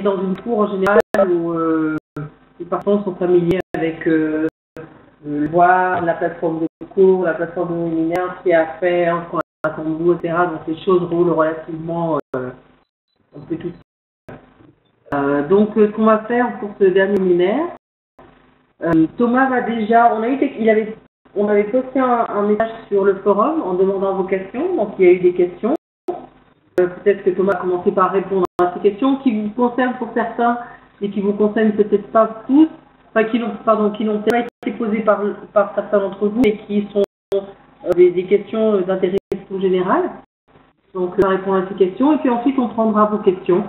dans une cour en général où les participants sont familiers avec le voir, la plateforme de cours, la plateforme de webinaire, ce qui est à faire, quand on attend bout, etc. Donc les choses roulent relativement un peu tout. Donc ce qu'on va faire pour ce dernier webinaire, Thomas va déjà, on avait posté un message sur le forum en demandant vos questions, donc il y a eu des questions. Peut-être que Thomas a commencé par répondre à ces questions qui vous concernent pour certains et qui vous concernent peut-être pas tous, enfin qui n'ont pas été posées par certains d'entre vous et qui sont des questions d'intérêt plutôt général. Donc on va répondre à ces questions et puis ensuite on prendra vos questions.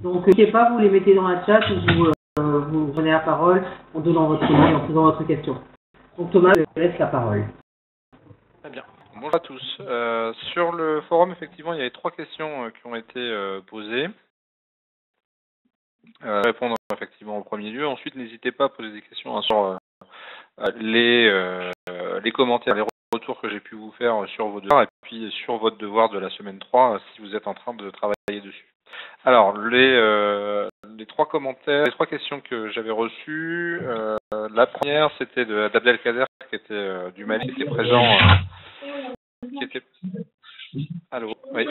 Donc n'hésitez pas, vous les mettez dans la chat ou vous prenez la parole en donnant votre nom et en faisant votre question. Donc Thomas, je te laisse la parole. Très bien. Bonjour à tous. Sur le forum, effectivement, il y avait 3 questions qui ont été posées. Répondre effectivement au premier lieu. Ensuite, n'hésitez pas à poser des questions sur les commentaires, les retours que j'ai pu vous faire sur vos devoirs et puis sur votre devoir de la semaine 3 si vous êtes en train de travailler dessus. Alors, les 3 commentaires, les 3 questions que j'avais reçues, la première c'était d'Abdelkader qui était du Mali, qui était présent, qui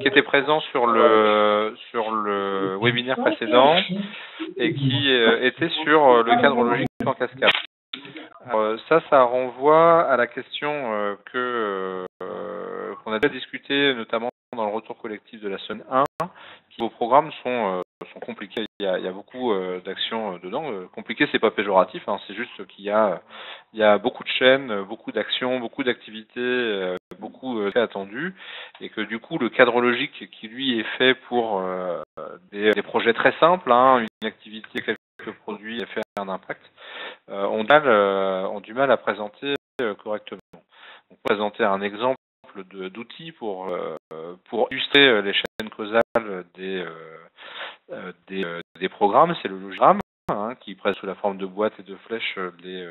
était présent sur le webinaire précédent et qui était sur le cadre logique en cascade. Alors, ça renvoie à la question qu'on a déjà discuté, notamment dans le retour collectif de la semaine 1, qui vos programmes sont compliqués. Il y a beaucoup d'actions dedans. Compliqué, c'est pas péjoratif, hein, c'est juste qu'il y a beaucoup de chaînes, beaucoup d'actions, beaucoup d'activités, beaucoup attendues, et que du coup le cadre logique qui lui est fait pour des projets très simples, hein, une activité, quelques produits, et faire un impact, ont du mal à présenter correctement. Donc, présenter un exemple d'outils pour illustrer les chaînes causales des programmes, c'est le logigramme, hein, qui présente sous la forme de boîtes et de flèches les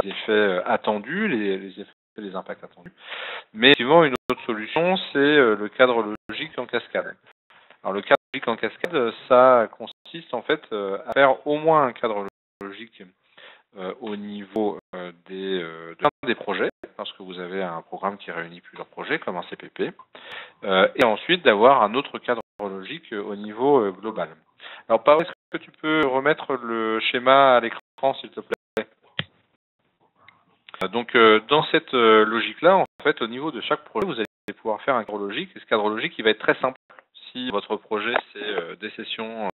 effets attendus, les impacts attendus. Mais effectivement, une autre solution, c'est le cadre logique en cascade. Alors le cadre logique en cascade, ça consiste en fait à faire au moins un cadre logique au niveau des projets, parce que vous avez un programme qui réunit plusieurs projets, comme un CPP, et ensuite d'avoir un autre cadre logique au niveau global. Alors, Paul, est-ce que tu peux remettre le schéma à l'écran, s'il te plaît? Donc, dans cette logique-là, en fait, au niveau de chaque projet, vous allez pouvoir faire un cadre logique, et ce cadre logique, il va être très simple. Si votre projet, c'est des sessions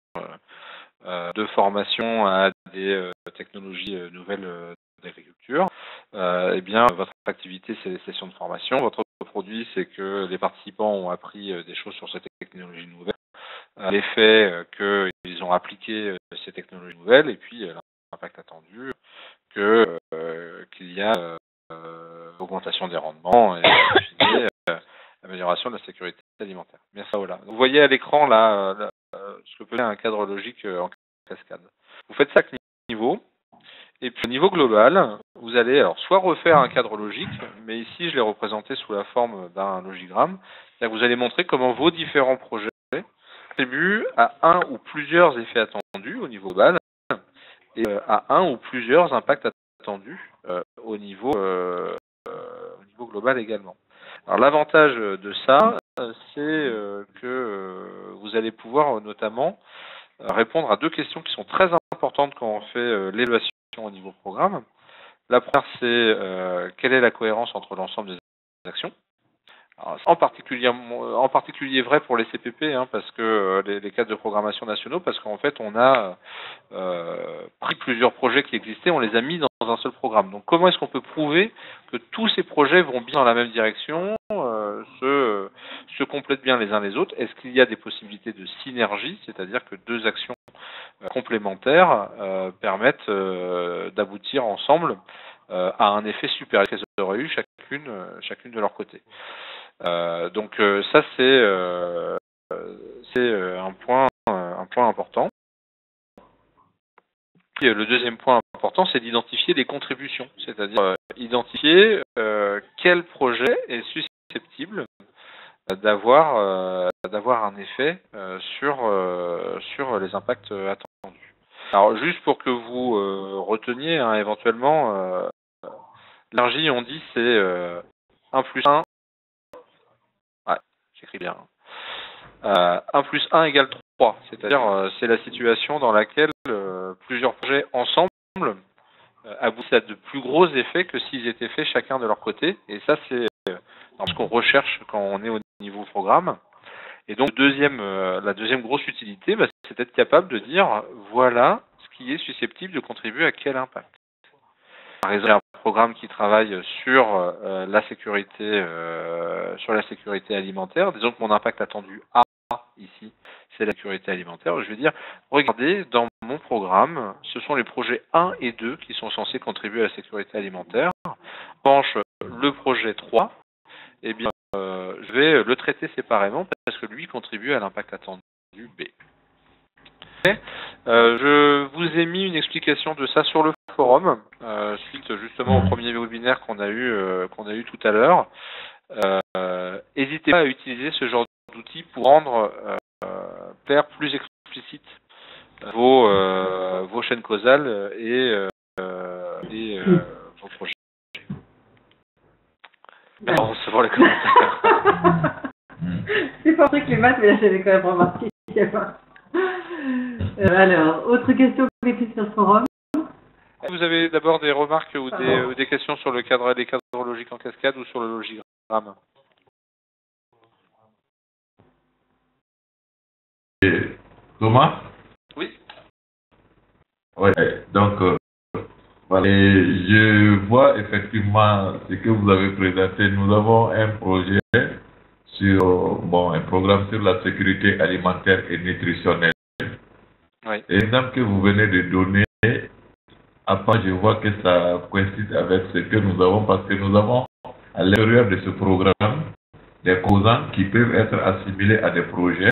de formation à des technologies nouvelles d'agriculture, eh bien, votre activité, c'est les sessions de formation. Votre produit, c'est que les participants ont appris des choses sur ces technologies nouvelles, l'effet qu'ils ont appliqué ces technologies nouvelles, et puis l'impact attendu qu'il y a augmentation des rendements et amélioration de la sécurité alimentaire. Merci, Ola. Vous voyez à l'écran là ce que peut être un cadre logique en cascade. Vous faites ça à niveau, et puis au niveau global, vous allez alors soit refaire un cadre logique, mais ici je l'ai représenté sous la forme d'un logigramme, c'est-à-dire que vous allez montrer comment vos différents projets contribuent à un ou plusieurs effets attendus au niveau global et à un ou plusieurs impacts attendus au niveau global également. Alors l'avantage de ça, c'est que vous allez pouvoir notamment répondre à 2 questions qui sont très importantes quand on fait l'évaluation au niveau programme. La première, c'est quelle est la cohérence entre l'ensemble des actions. Alors, en particulier vrai pour les CPP, hein, parce que les cadres de programmation nationaux, parce qu'en fait on a pris plusieurs projets qui existaient, on les a mis dans un seul programme. Donc comment est-ce qu'on peut prouver que tous ces projets vont bien dans la même direction, se complètent bien les uns les autres? Est-ce qu'il y a des possibilités de synergie, c'est-à-dire que 2 actions complémentaires permettent d'aboutir ensemble à un effet supérieur qu'elles auraient eu chacune de leur côté. Donc ça c'est un point important. Puis, le deuxième point important, c'est d'identifier les contributions, c'est-à-dire identifier quel projet est susceptible d'avoir un effet sur sur les impacts attendus. Alors, juste pour que vous reteniez, hein, éventuellement, l'énergie, on dit, c'est 1 plus 1. Ouais, j'écris bien. 1 plus 1 égale 3. C'est-à-dire, c'est la situation dans laquelle plusieurs projets ensemble aboutissent à de plus gros effets que s'ils étaient faits chacun de leur côté. Et ça, c'est ce qu'on recherche quand on est au niveau programme. Et donc, la deuxième grosse utilité, c'est d'être capable de dire, voilà ce qui est susceptible de contribuer à quel impact. Par exemple, un programme qui travaille sur la sécurité alimentaire. Disons que mon impact attendu A, ici, c'est la sécurité alimentaire. Je vais dire, regardez, dans mon programme, ce sont les projets 1 et 2 qui sont censés contribuer à la sécurité alimentaire. En revanche, le projet 3, eh bien, je vais le traiter séparément parce que lui contribue à l'impact attendu B. Je vous ai mis une explication de ça sur le forum, suite justement au premier webinaire qu'on a eu tout à l'heure. N'hésitez pas à utiliser ce genre d'outils pour rendre plus explicite vos chaînes causales et vos projets. Alors, c'est pour les commentaires. C'est pas vrai que les maths, mais là j'avais quand même remarqué qu'il y avait alors, autre question que vous sur le forum. Vous avez d'abord des remarques ou des questions sur les cadres logiques en cascade ou sur le logigramme? Thomas? Oui. Oui, donc voilà. Et je vois effectivement ce que vous avez présenté. Nous avons un projet sur un programme sur la sécurité alimentaire et nutritionnelle. Oui. L'exemple que vous venez de donner, après je vois que ça coïncide avec ce que nous avons, parce que nous avons à l'intérieur de ce programme des composantes qui peuvent être assimilées à des projets.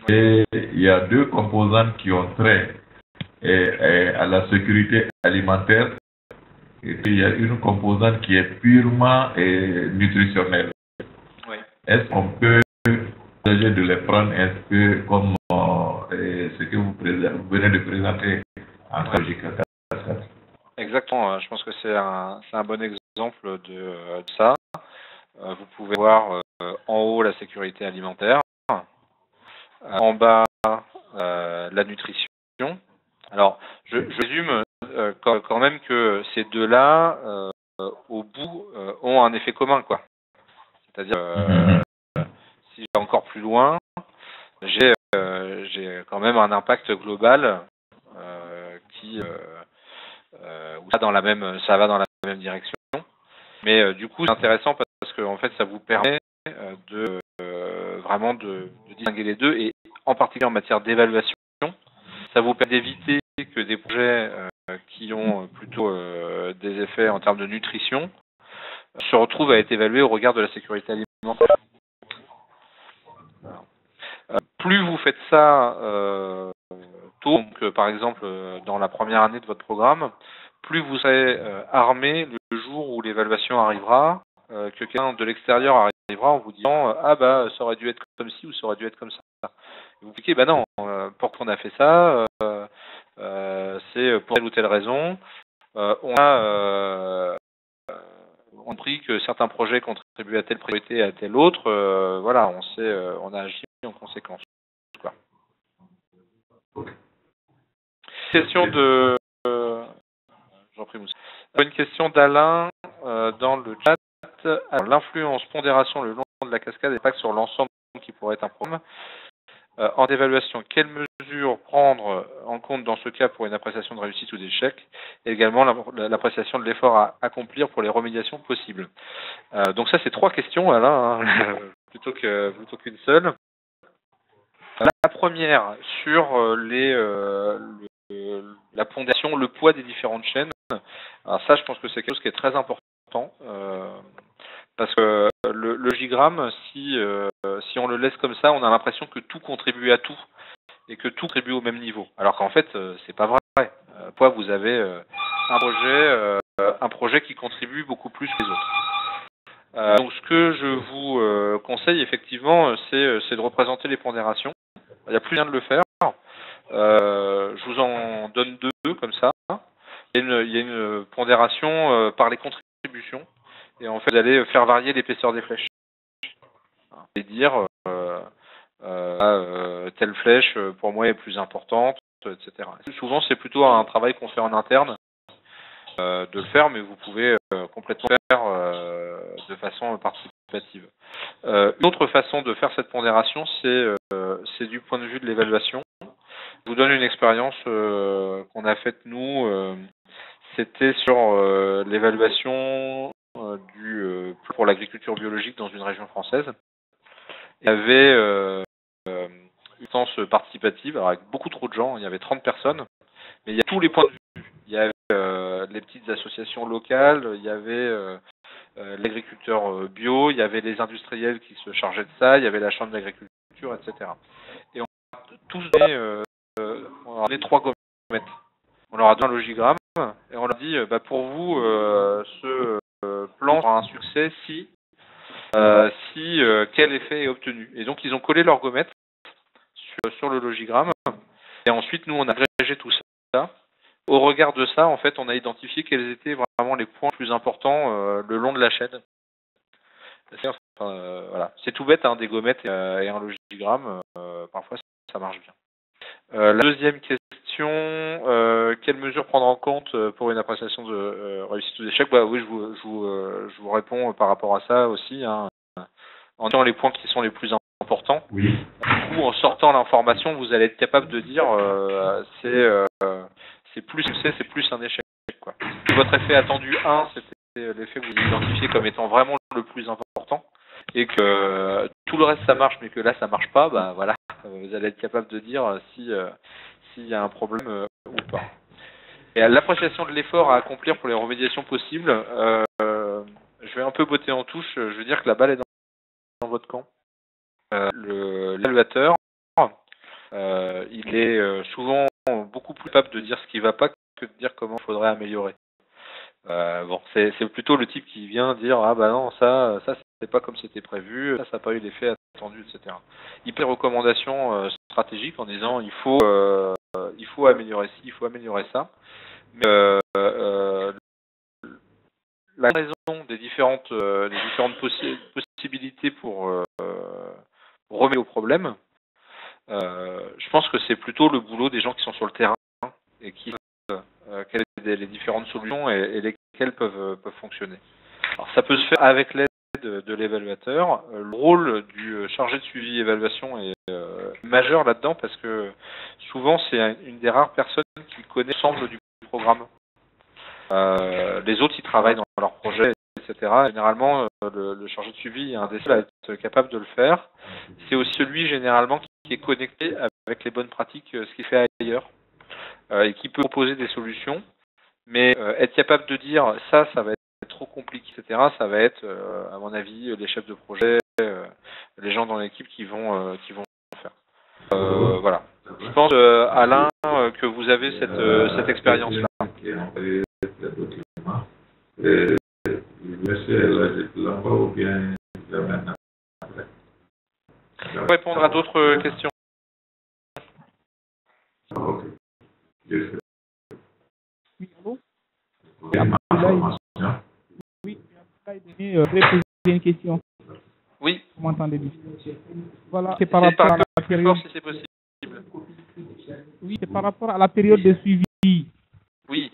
Et il y a 2 composantes qui ont trait à la sécurité alimentaire, et puis il y a une composante qui est purement nutritionnelle. Oui. Est-ce qu'on peut essayer de les prendre un peu comme ce que vous venez de présenter en logique cascade? Exactement, je pense que c'est un bon exemple de ça. Vous pouvez voir en haut la sécurité alimentaire, en bas la nutrition. Alors, je résume quand même que ces deux-là, au bout, ont un effet commun, quoi. C'est-à-dire, si je vais encore plus loin, j'ai quand même un impact global qui ça va dans la même direction. Mais du coup, c'est intéressant parce que en fait, ça vous permet de vraiment de distinguer les deux, et en particulier en matière d'évaluation, ça vous permet d'éviter que des projets qui ont plutôt des effets en termes de nutrition se retrouvent à être évalués au regard de la sécurité alimentaire. Plus vous faites ça tôt, donc par exemple dans la première année de votre programme, plus vous serez armé le jour où l'évaluation arrivera, que quelqu'un de l'extérieur arrivera en vous disant ça aurait dû être comme ci ou ça aurait dû être comme ça. Et vous cliquez non, pourquoi on a fait ça, c'est pour telle ou telle raison. On a pris que certains projets contribuent à telle priorité et à telle autre. Voilà, on a agi en conséquence. Quoi. Question de j'en prie, Moussa. Une question d'Alain dans le chat. L'influence pondération le long de la cascade et pas que sur l'ensemble qui pourrait être un problème. En évaluation, quelles mesures prendre en compte dans ce cas pour une appréciation de réussite ou d'échec, et également l'appréciation de l'effort à accomplir pour les remédiations possibles. Donc ça, c'est 3 questions, Alain, hein, plutôt qu'une seule. La première, sur la pondération, le poids des différentes chaînes. Alors ça, je pense que c'est quelque chose qui est très important, parce que le logigramme, si on le laisse comme ça, on a l'impression que tout contribue à tout et que tout contribue au même niveau. Alors qu'en fait, c'est pas vrai. Vous avez un projet qui contribue beaucoup plus que les autres. Donc ce que je vous conseille effectivement, c'est de représenter les pondérations. Il y a plus rien de le faire. Je vous en donne deux comme ça. Il y a une pondération par les contributions. Et en fait, vous allez faire varier l'épaisseur des flèches. Et dire telle flèche pour moi est plus importante, etc. Souvent, c'est plutôt un travail qu'on fait en interne de le faire, mais vous pouvez complètement faire de façon participative. Une autre façon de faire cette pondération, c'est du point de vue de l'évaluation. Je vous donne une expérience qu'on a faite nous. C'était sur l'évaluation pour l'agriculture biologique dans une région française. Il y avait une instance participative alors avec beaucoup trop de gens, il y avait 30 personnes, mais il y a tous les points de vue. Il y avait les petites associations locales, il y avait l'agriculteur bio, il y avait les industriels qui se chargeaient de ça, il y avait la chambre d'agriculture, etc. Et on a tous donné, on leur a donné 3 gommettes. On leur a donné un logigramme et on leur a dit pour vous ce plan sera un succès si quel effet est obtenu. Et donc ils ont collé leur gommette sur le logigramme et ensuite nous on a agrégé tout ça. Au regard de ça, en fait, on a identifié quels étaient vraiment les points les plus importants le long de la chaîne. Voilà. C'est tout bête, hein, des gommettes et un logigramme. Parfois, ça marche bien. La deuxième question, quelles mesures prendre en compte pour une appréciation de réussite ou d'échec? Oui, je vous réponds par rapport à ça aussi. Hein, en disant les points qui sont les plus importants. Oui. Du coup, en sortant l'information, vous allez être capable de dire c'est plus succès, c'est plus un échec. Quoi. Si votre effet attendu 1, c'était l'effet que vous identifiez comme étant vraiment le plus important, et que tout le reste ça marche, mais que là ça marche pas, bah voilà, vous allez être capable de dire s'il y a un problème ou pas. Et à l'appréciation de l'effort à accomplir pour les remédiations possibles, je vais un peu botter en touche, je veux dire que la balle est dans votre camp. L'évaluateur, il est souvent beaucoup plus capable de dire ce qui ne va pas que de dire comment il faudrait améliorer. C'est plutôt le type qui vient dire ah bah non ça c'est pas comme c'était prévu, ça n'a pas eu l'effet attendu, etc. Il fait des recommandations stratégiques en disant il faut améliorer ci, il faut améliorer ça. Mais la raison des différentes possibilités pour remédier au problème, je pense que c'est plutôt le boulot des gens qui sont sur le terrain et qui quelles sont les différentes solutions et lesquelles peuvent fonctionner. Alors ça peut se faire avec l'aide de l'évaluateur. Le rôle du chargé de suivi et évaluation est majeur là-dedans parce que souvent c'est une des rares personnes qui connaît l'ensemble du programme. Les autres ils travaillent dans leur projet, etc. Généralement le chargé de suivi est un des seuls à être capable de le faire. C'est aussi celui généralement qui est connecté avec les bonnes pratiques, ce qui fait ailleurs. Et qui peut proposer des solutions, mais être capable de dire ça va être trop compliqué, etc., ça va être, à mon avis, les chefs de projet, les gens dans l'équipe qui vont faire. Voilà. Je pense, Alain, que vous avez cette expérience-là. Pour répondre à d'autres questions. Oui, allô? Oui, je voudrais poser une question. Oui. Vous m'entendez bien? Voilà, c'est par rapport à la période. Si c'est possible. Oui, c'est par rapport à la période de suivi. Oui.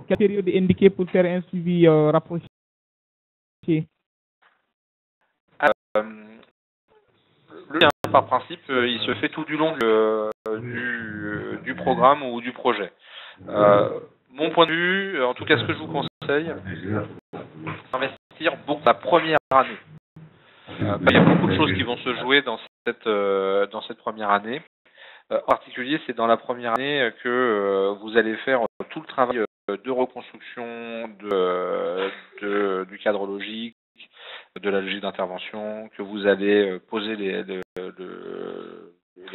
Quelle période est indiquée pour faire un suivi rapproché? Par principe, il se fait tout du long du programme ou du projet. Mon point de vue, en tout cas ce que je vous conseille, investir beaucoup la première année. Il y a beaucoup de choses qui vont se jouer dans cette première année. En particulier, c'est dans la première année que vous allez faire tout le travail de reconstruction du cadre logique, de la logique d'intervention, que vous allez poser les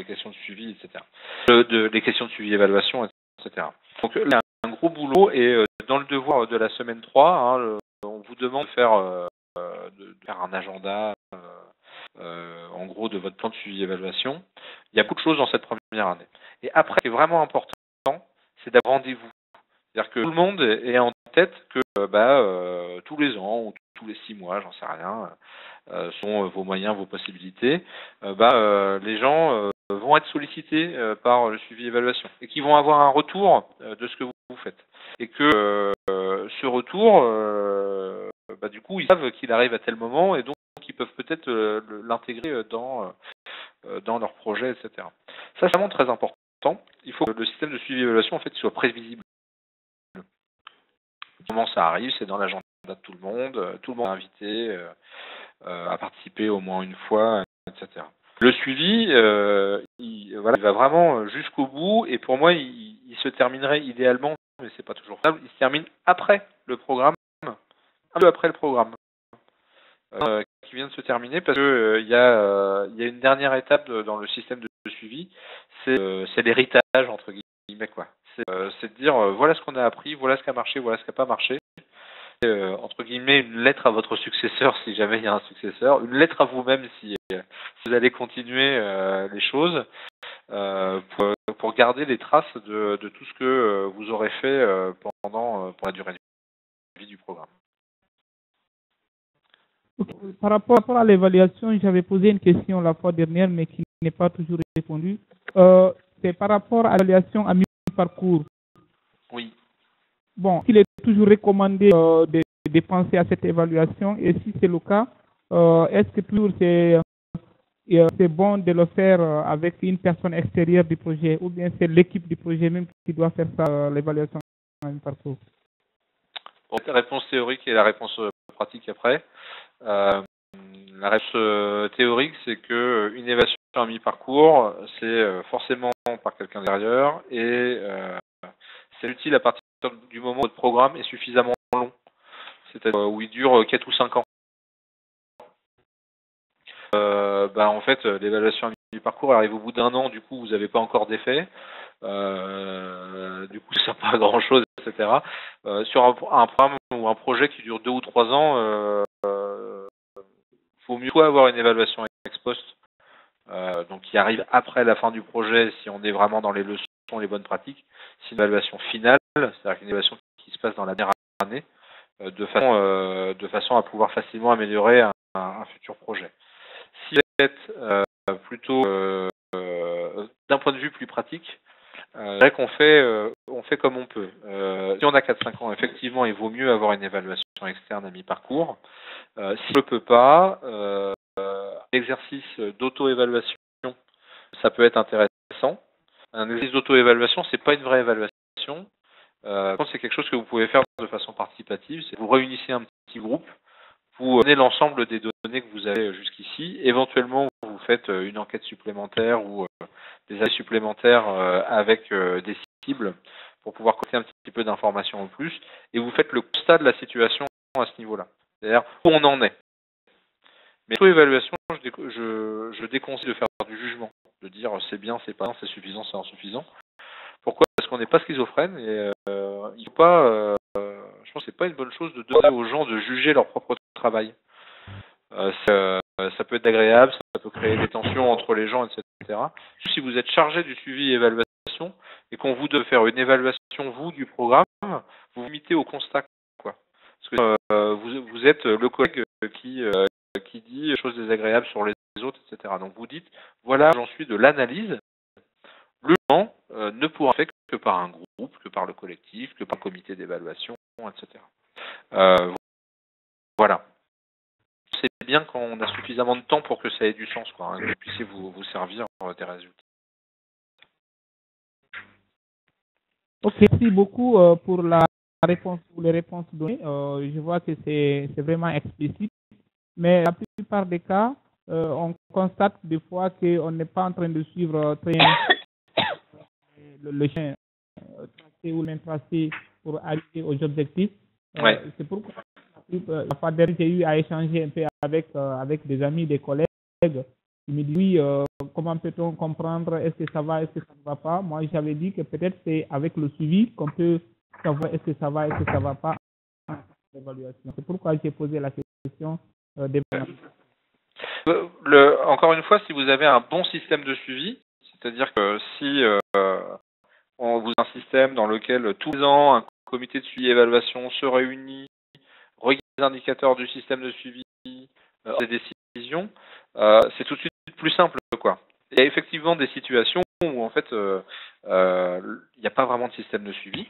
questions de suivi, etc. Les questions de suivi-évaluation, etc. Donc là, un gros boulot et dans le devoir de la semaine 3, on vous demande de faire un agenda en gros de votre plan de suivi évaluation. Il y a beaucoup de choses dans cette première année. Et après, ce qui est vraiment important, c'est d'avoir rendez-vous. C'est-à-dire que tout le monde est en tête que tous les ans ou tous les 6 mois, j'en sais rien, sont vos moyens, vos possibilités, les gens vont être sollicités par le suivi évaluation et qui vont avoir un retour de ce que vous faites. Et que ce retour, du coup, ils savent qu'il arrive à tel moment et donc ils peuvent peut-être l'intégrer dans leur projet, etc. Ça, c'est vraiment très important. Il faut que le système de suivi évaluation en fait soit prévisible. Comment ça arrive, c'est dans l'agenda de tout le monde est invité à participer au moins une fois, etc. Le suivi, il va vraiment jusqu'au bout et pour moi, il se terminerait idéalement, mais c'est pas toujours faisable, il se termine après le programme, un peu après le programme qui vient de se terminer parce que il y a une dernière étape dans le système de suivi, c'est l'héritage entre guillemets quoi. C'est de dire voilà ce qu'on a appris, voilà ce qui a marché, voilà ce qui n'a pas marché. Entre guillemets une lettre à votre successeur si jamais il y a un successeur, une lettre à vous-même si vous allez continuer les choses pour garder les traces de tout ce que vous aurez fait pendant la durée de vie du programme. Okay. Par rapport à l'évaluation, j'avais posé une question la fois dernière mais qui n'est pas toujours répondue. C'est par rapport à l'évaluation à mi-parcours. Oui. Bon, il est toujours recommandé de penser à cette évaluation et si c'est le cas, est-ce que toujours c'est bon de le faire avec une personne extérieure du projet ou bien c'est l'équipe du projet même qui doit faire ça, l'évaluation à mi-parcours? Bon, la réponse théorique et la réponse pratique après. La réponse théorique, c'est que une évaluation à mi-parcours, c'est forcément par quelqu'un d'extérieur et c'est utile à partir du moment où votre programme est suffisamment long, c'est-à-dire où il dure 4 ou 5 ans. En fait, l'évaluation à mi-parcours arrive au bout d'1 an, du coup, vous n'avez pas encore d'effet. Du coup, ça ne sert pas à grand-chose, etc. Sur un programme ou un projet qui dure 2 ou 3 ans, faut mieux soit avoir une évaluation ex post, donc qui arrive après la fin du projet, si on est vraiment dans les leçons, les bonnes pratiques, c'est une évaluation finale, c'est-à-dire une évaluation qui se passe dans la dernière année, de façon à pouvoir facilement améliorer un futur projet. Si vous êtes plutôt d'un point de vue plus pratique, c'est vrai qu'on fait comme on peut. Si on a 4-5 ans, effectivement, il vaut mieux avoir une évaluation externe à mi-parcours. Si on ne peut pas, l'exercice d'auto-évaluation, ça peut être intéressant. Un exercice d'auto-évaluation, c'est pas une vraie évaluation. C'est quelque chose que vous pouvez faire de façon participative. C'est vous réunissez un petit groupe, vous donnez l'ensemble des données que vous avez jusqu'ici. Éventuellement, vous faites une enquête supplémentaire ou des analyses supplémentaires avec des cibles pour pouvoir collecter un petit peu d'informations en plus. Et vous faites le constat de la situation à ce niveau-là. C'est-à-dire où on en est. Mais auto-évaluation, je déconseille de faire du jugement, de dire c'est bien, c'est pas bien, c'est suffisant, c'est insuffisant. Pourquoi? Parce qu'on n'est pas schizophrène et il faut pas. Je pense que c'est pas une bonne chose de donner aux gens de juger leur propre travail. Ça peut être agréable, ça peut créer des tensions entre les gens, etc. Si vous êtes chargé du suivi et évaluation et qu'on vous doit faire une évaluation vous du programme, vous vous limitez au constat, quoi. Parce que vous êtes le collègue qui dit des choses désagréables sur les autres, etc. Donc vous dites voilà, j'en suis de l'analyse. Le jugement ne pourra être fait que par un groupe, que par le collectif, que par le comité d'évaluation, etc. Voilà. C'est bien quand on a suffisamment de temps pour que ça ait du sens, quoi, que vous puissiez vous servir des résultats. Ok, merci beaucoup pour la réponse ou les réponses données. Je vois que c'est vraiment explicite, mais la plupart des cas, on constate des fois qu'on n'est pas en train de suivre très le chemin tracé ou l'intracé pour arriver aux objectifs. Ouais. C'est pourquoi la fois dernière, j'ai eu à échanger un peu avec des amis, des collègues qui me disent oui, comment peut-on comprendre, est-ce que ça va, est-ce que ça ne va pas. Moi, j'avais dit que peut-être c'est avec le suivi qu'on peut savoir est-ce que ça va, est-ce que ça ne va pas en l'évaluation. C'est pourquoi j'ai posé la question d'évaluation. Encore une fois, si vous avez un bon système de suivi, c'est-à-dire que si on vous a un système dans lequel tous les ans un comité de suivi et évaluation se réunit, regarde les indicateurs du système de suivi, des décisions, c'est tout de suite plus simple, quoi. Il y a effectivement des situations où en fait il n'y a pas vraiment de système de suivi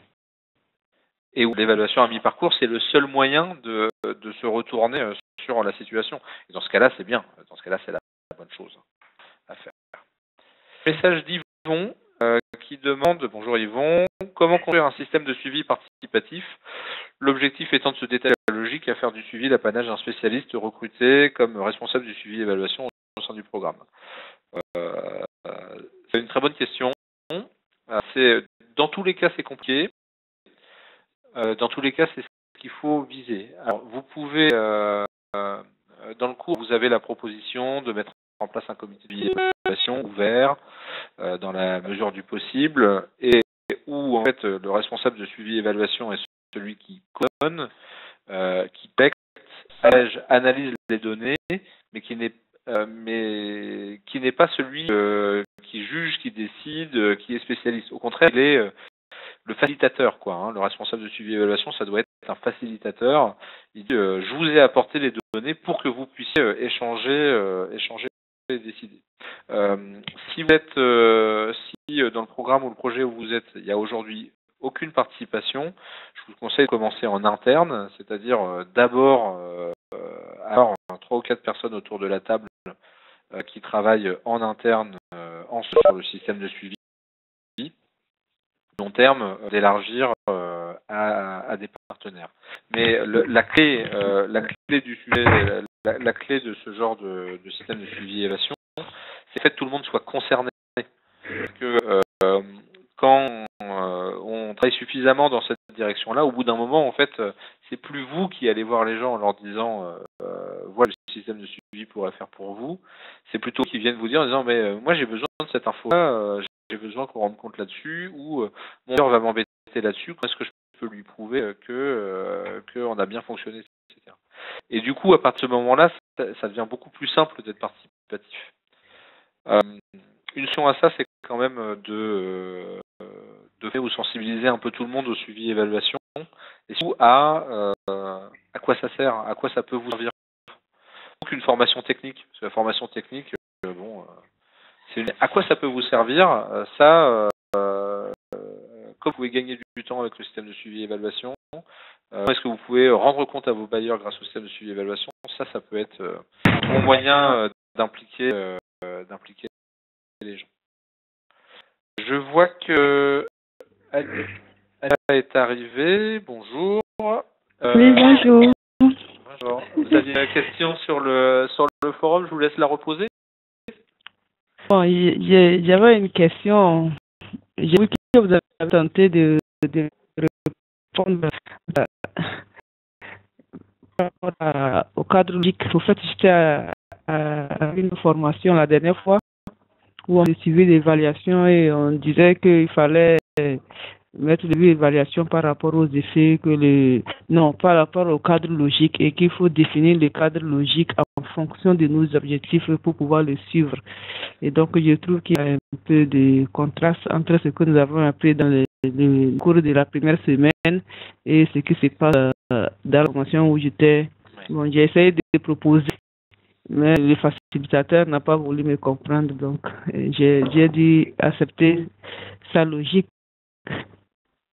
et où l'évaluation à mi-parcours c'est le seul moyen de se retourner sur la situation. Et dans ce cas-là, c'est bien. Dans ce cas-là, c'est la bonne chose à faire. Message d'Yvon qui demande, bonjour Yvon, comment construire un système de suivi participatif? L'objectif étant de se détailler la logique à faire du suivi l'apanage d'un spécialiste recruté comme responsable du suivi et évaluation au sein du programme. C'est une très bonne question. Dans tous les cas, c'est compliqué. Dans tous les cas, c'est ce qu'il faut viser. Alors, vous pouvez, dans le cours, vous avez la proposition de mettre en place un comité de suivi et évaluation ouvert dans la mesure du possible et où en fait le responsable de suivi et évaluation est celui qui coordonne, qui texte, analyse les données, mais qui n'est pas celui qui juge, qui décide, qui est spécialiste. Au contraire, il est le facilitateur, quoi. Hein. Le responsable de suivi et évaluation, ça doit être un facilitateur. Il dit je vous ai apporté les données pour que vous puissiez échanger et décider. Si vous êtes, dans le programme ou le projet où vous êtes, il y a aujourd'hui aucune participation, je vous conseille de commencer en interne, c'est-à-dire d'abord avoir 3 ou 4 personnes autour de la table qui travaillent en interne sur le système de suivi, long terme d'élargir à des partenaires. Mais la clé du sujet, la clé de ce genre de système de suivi et évaluation, c'est que tout le monde soit concerné. Parce que quand on travaille suffisamment dans cette direction-là, au bout d'un moment, en fait, c'est plus vous qui allez voir les gens en leur disant voilà le système de suivi pourrait faire pour vous. C'est plutôt qu'ils viennent vous dire en disant mais moi j'ai besoin de cette info-là, j'ai besoin qu'on rende compte là-dessus, ou mon père va m'embêter là-dessus, comment est-ce que je peux lui prouver qu'on a bien fonctionné, etc. Et du coup, à partir de ce moment-là, ça devient beaucoup plus simple d'être participatif. Une solution à ça, c'est quand même de faire ou sensibiliser un peu tout le monde au suivi et évaluation, et surtout à quoi ça sert, à quoi ça peut vous servir. Donc une formation technique, parce que la formation technique, à quoi ça peut vous servir, comme vous pouvez gagner du temps avec le système de suivi et évaluation, est-ce que vous pouvez rendre compte à vos bailleurs grâce au système de suivi et évaluation, ça peut être un bon moyen d'impliquer les gens. Je vois que Anna est arrivée. Bonjour. Oui, bonjour. Bonjour. Vous aviez une question sur le forum, je vous laisse la reposer. Bon, j'avais une question. J'ai vu que vous avez tenté de répondre au cadre logique. Au fait, j'étais à une formation la dernière fois où on suivait l'évaluation et on disait qu'il fallait mettre l'évaluation par rapport aux effets par rapport au cadre logique, et qu'il faut définir le cadre logique en fonction de nos objectifs pour pouvoir le suivre. Et donc, je trouve qu'il y a un peu de contraste entre ce que nous avons appris dans le cours de la première semaine et ce qui se passe dans la formation où j'étais. Bon, j'ai essayé de proposer, mais le facilitateur n'a pas voulu me comprendre, donc j'ai dû accepter sa logique.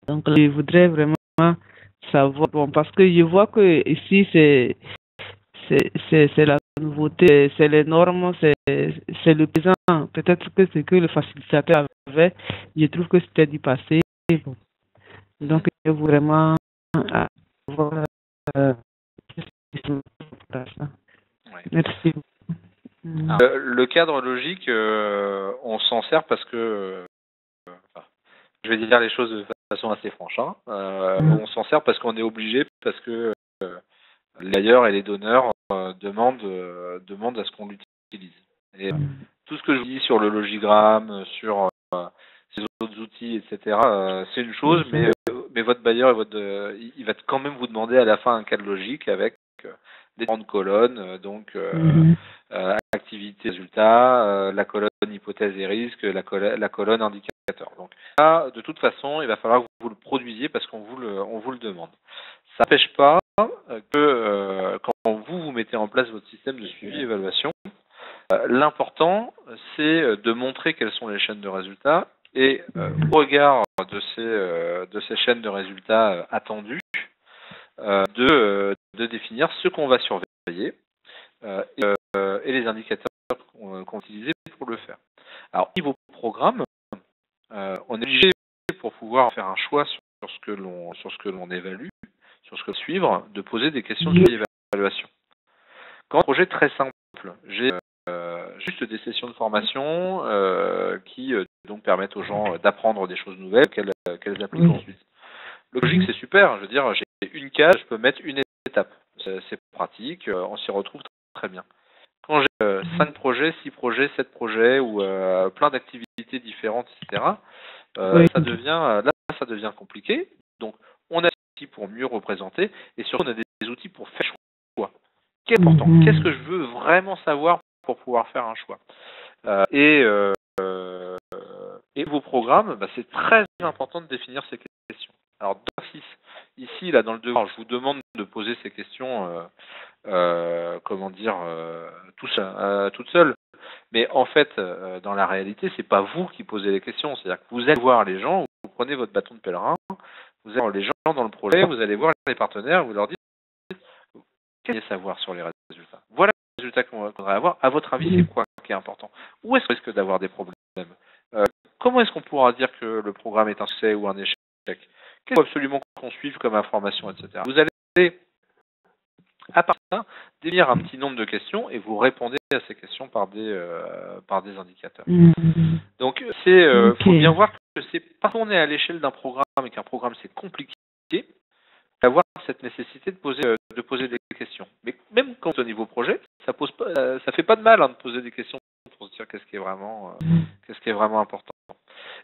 Donc, je voudrais vraiment savoir, bon, parce que je vois que ici c'est la nouveauté, c'est les normes, c'est le présent. Peut-être que ce que le facilitateur avait, je trouve que c'était du passé. Bon. Donc, je veux vraiment avoir ça. Ouais. Merci. Le cadre logique, on s'en sert parce que, je vais dire les choses de façon assez franche, hein. On s'en sert parce qu'on est obligé, parce que les bailleurs et les donneurs demandent à ce qu'on l'utilise. Et tout ce que je vous dis sur le logigramme, sur ces autres outils, etc., c'est une chose, mais votre bailleur il va quand même vous demander à la fin un cadre logique avec des grandes colonnes, activité, résultat, la colonne hypothèse et risque, la colonne indicateur. Donc là, de toute façon, il va falloir que vous le produisiez parce qu'on vous le demande. Ça n'empêche pas que quand vous mettez en place votre système de suivi et évaluation, l'important, c'est de montrer quelles sont les chaînes de résultats et au regard de ces chaînes de résultats attendues, de définir ce qu'on va surveiller et les indicateurs qu'on va utiliser pour le faire. Alors, au niveau programme, on est obligé, pour pouvoir faire un choix sur ce que l'on évalue, sur ce que suivre, de poser des questions de évaluation. Quand un projet très simple, j'ai juste des sessions de formation qui donc permettent aux gens d'apprendre des choses nouvelles qu'elles appliquent ensuite. Le logique, c'est super. Je veux dire, j'ai une case, je peux mettre une étape. C'est pratique, on s'y retrouve très bien. Quand j'ai 5 projets, 6 projets, 7 projets ou plein d'activités différentes, etc., ça devient compliqué. Donc, on a des outils pour mieux représenter et surtout, on a des outils pour faire choix. Qu'est important? Qu'est-ce que je veux vraiment savoir pour pouvoir faire un choix? Et vos programmes, c'est très important de définir ces questions. Alors, dans ici, là, dans le devoir, je vous demande de poser ces questions, toute seule. Mais en fait, dans la réalité, c'est pas vous qui posez les questions. C'est-à-dire que vous allez voir les gens, vous prenez votre bâton de pèlerin, vous allez voir les gens dans le projet, vous allez voir les partenaires, vous leur dites qu'est-ce que vous voulez savoir sur les résultats. Voilà les résultats qu'on voudrait avoir. À votre avis, c'est quoi qui est important? Où est-ce qu'on risque d'avoir des problèmes? Comment est-ce qu'on pourra dire que le programme est un succès ou un échec? Qu'est-ce qu'il faut absolument qu'on suive comme information, etc. Vous allez, à part ça, définir un petit nombre de questions et vous répondez à ces questions par des indicateurs. Donc, faut bien voir que c'est parce qu'on est à l'échelle d'un programme et qu'un programme c'est compliqué d'avoir cette nécessité de poser des questions. Mais même quand au niveau projet, ça fait pas de mal de poser des questions pour se dire qu'est-ce qui est vraiment important.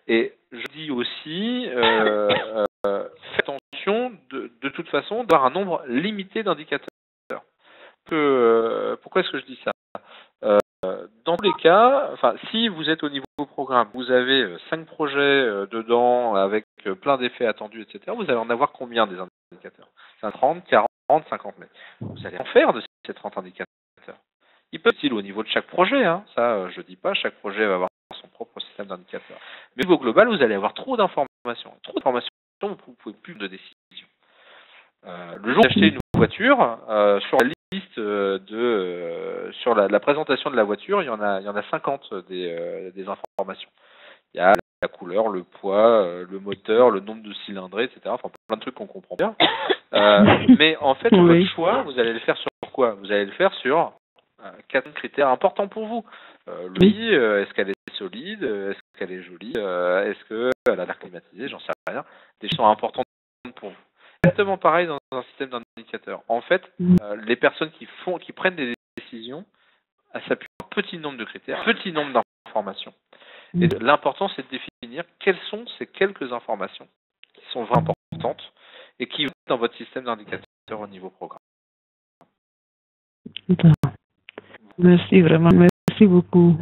Et je dis aussi, faites attention de toute façon d'avoir un nombre limité d'indicateurs. Pourquoi est-ce que je dis ça? Dans tous les cas, si vous êtes au niveau programme, vous avez 5 projets dedans avec plein d'effets attendus, etc., vous allez en avoir combien des indicateurs? 30, 40, 50 mètres. Vous allez en faire de ces 30 indicateurs. Il peut être au niveau de chaque projet, ça je dis pas, chaque projet va avoir son propre système d'indicateurs. Mais au global, vous allez avoir trop d'informations. Trop d'informations, vous ne pouvez plus de décision. Le jour où vous achetez une voiture, sur la liste sur la présentation de la voiture, il y en a 50 des informations. Il y a la couleur, le poids, le moteur, le nombre de cylindrées, etc. Enfin, plein de trucs qu'on comprend bien. Mais en fait, votre choix, vous allez le faire sur quoi? Vous allez le faire sur 4 critères importants pour vous. Est-ce qu'elle est solide? Est-ce qu'elle est jolie? Est-ce qu'elle a l'air climatisée? J'en sais rien. Des choses importantes pour vous. Exactement pareil dans un système d'indicateurs. En fait, les personnes qui prennent des décisions, elles s'appuient sur un petit nombre de critères, un petit nombre d'informations. Et l'important, c'est de définir quelles sont ces quelques informations qui sont vraiment importantes et qui vont dans votre système d'indicateurs au niveau programme. Merci vraiment, merci beaucoup.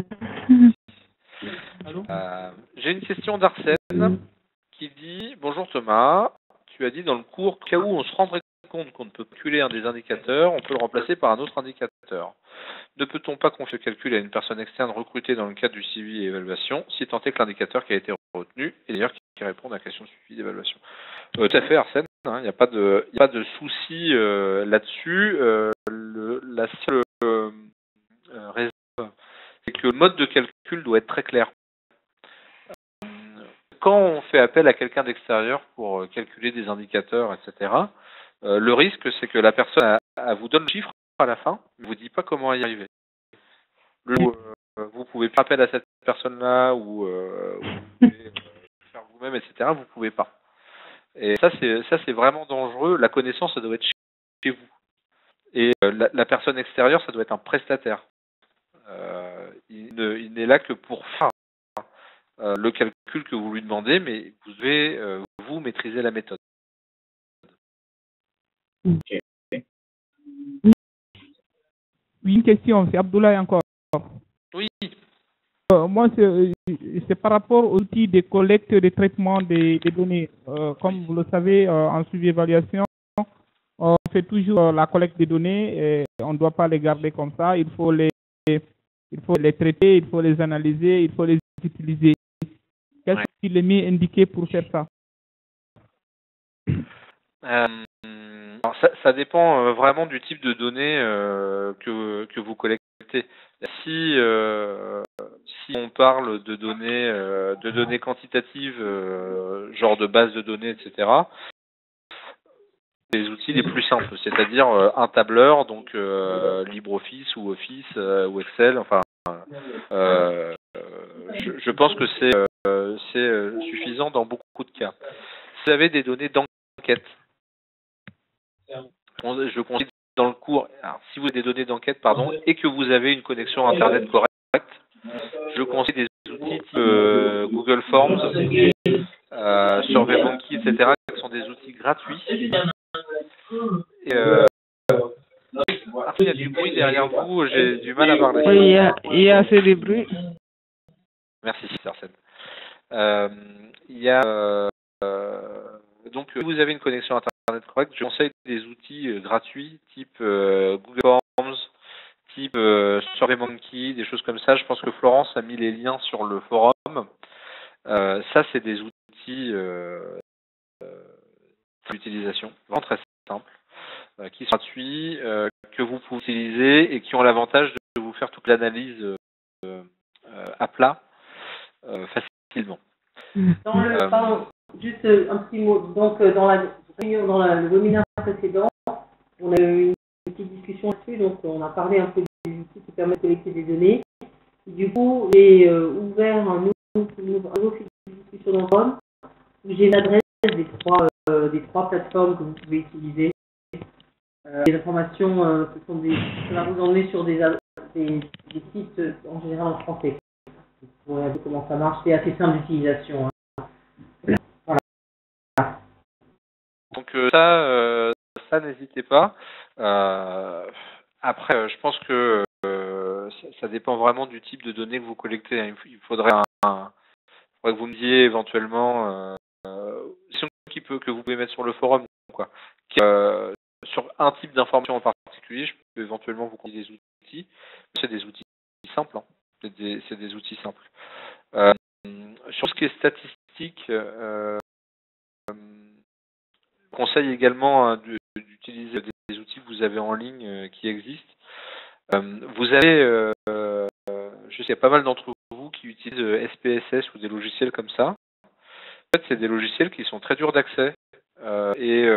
J'ai une question d'Arsène qui dit « Bonjour Thomas, tu as dit dans le cours, au cas où on se rendrait compte qu'on ne peut calculer un des indicateurs, on peut le remplacer par un autre indicateur. Ne peut-on pas confier le calcul à une personne externe recrutée dans le cadre du suivi et évaluation, si tant est que l'indicateur qui a été retenu est d'ailleurs qui répond à la question de suivi d'évaluation ?» Tout à fait Arsène, il n'y a pas de souci là-dessus. La seule réserve, c'est que le mode de calcul doit être très clair. Quand on fait appel à quelqu'un d'extérieur pour calculer des indicateurs, etc., le risque, c'est que la personne elle vous donne le chiffre à la fin, mais ne vous dit pas comment y arriver. Vous pouvez faire appel à cette personne-là ou vous pouvez faire vous-même, etc. Vous pouvez pas. Et ça, c'est vraiment dangereux. La connaissance, ça doit être chez vous. Et la personne extérieure, ça doit être un prestataire. Il n'est là que pour faire le calcul que vous lui demandez, mais vous devez vous maîtriser la méthode. Oui, une question, c'est Abdoulaye encore. Oui. Moi, c'est par rapport aux outils de collecte et de traitement des données. Comme vous le savez, en suivi-évaluation, on fait toujours la collecte des données et on ne doit pas les garder comme ça. Il faut les traiter, il faut les analyser, il faut les utiliser. Qu'est-ce qu'il est mis indiqué pour faire ça? Alors ça dépend vraiment du type de données que vous collectez. Si on parle de données quantitatives, genre de bases de données, etc., les outils les plus simples, c'est-à-dire un tableur, donc LibreOffice ou Office ou Excel. Enfin, je pense que c'est suffisant dans beaucoup de cas. Si vous avez des données d'enquête, je conseille dans le cours, alors, si vous avez des données d'enquête, et que vous avez une connexion Internet correcte, je conseille des outils type Google Forms, SurveyMonkey, etc., qui sont des outils gratuits. Et, il y a du bruit derrière vous, j'ai du mal à parler. Oui, il y a assez de bruit. Merci, Arsène. Il y a donc, si vous avez une connexion Internet correcte, je conseille des outils gratuits type Google Forms, type SurveyMonkey, des choses comme ça. Je pense que Florence a mis les liens sur le forum. Ça, c'est des outils d'utilisation vraiment très simples, qui sont gratuits, que vous pouvez utiliser et qui ont l'avantage de vous faire toute l'analyse à plat facilement. Pardon, juste un petit mot. Donc, dans le webinaire précédent, on a eu une petite discussion là-dessus. Donc, on a parlé un peu des outils qui permettent de collecter des données. Et du coup, j'ai ouvert un nouveau fil de discussion dans le forum où j'ai l'adresse des trois plateformes que vous pouvez utiliser. Les informations, ça va vous emmener sur des sites en général en français. Vous pourrez regarder comment ça marche. C'est assez simple d'utilisation. Voilà. Donc ça n'hésitez pas. Après, je pense que ça dépend vraiment du type de données que vous collectez. Il faudrait que vous me disiez éventuellement que vous pouvez mettre sur le forum, quoi. Sur un type d'information en particulier, je peux éventuellement vous conseiller des outils. C'est des outils simples. Hein. C'est des outils simples. Sur ce qui est statistique, je conseille également d'utiliser des outils que vous avez en ligne qui existent. Vous avez, je sais, il y a pas mal d'entre vous qui utilisent SPSS ou des logiciels comme ça. En fait, c'est des logiciels qui sont très durs d'accès et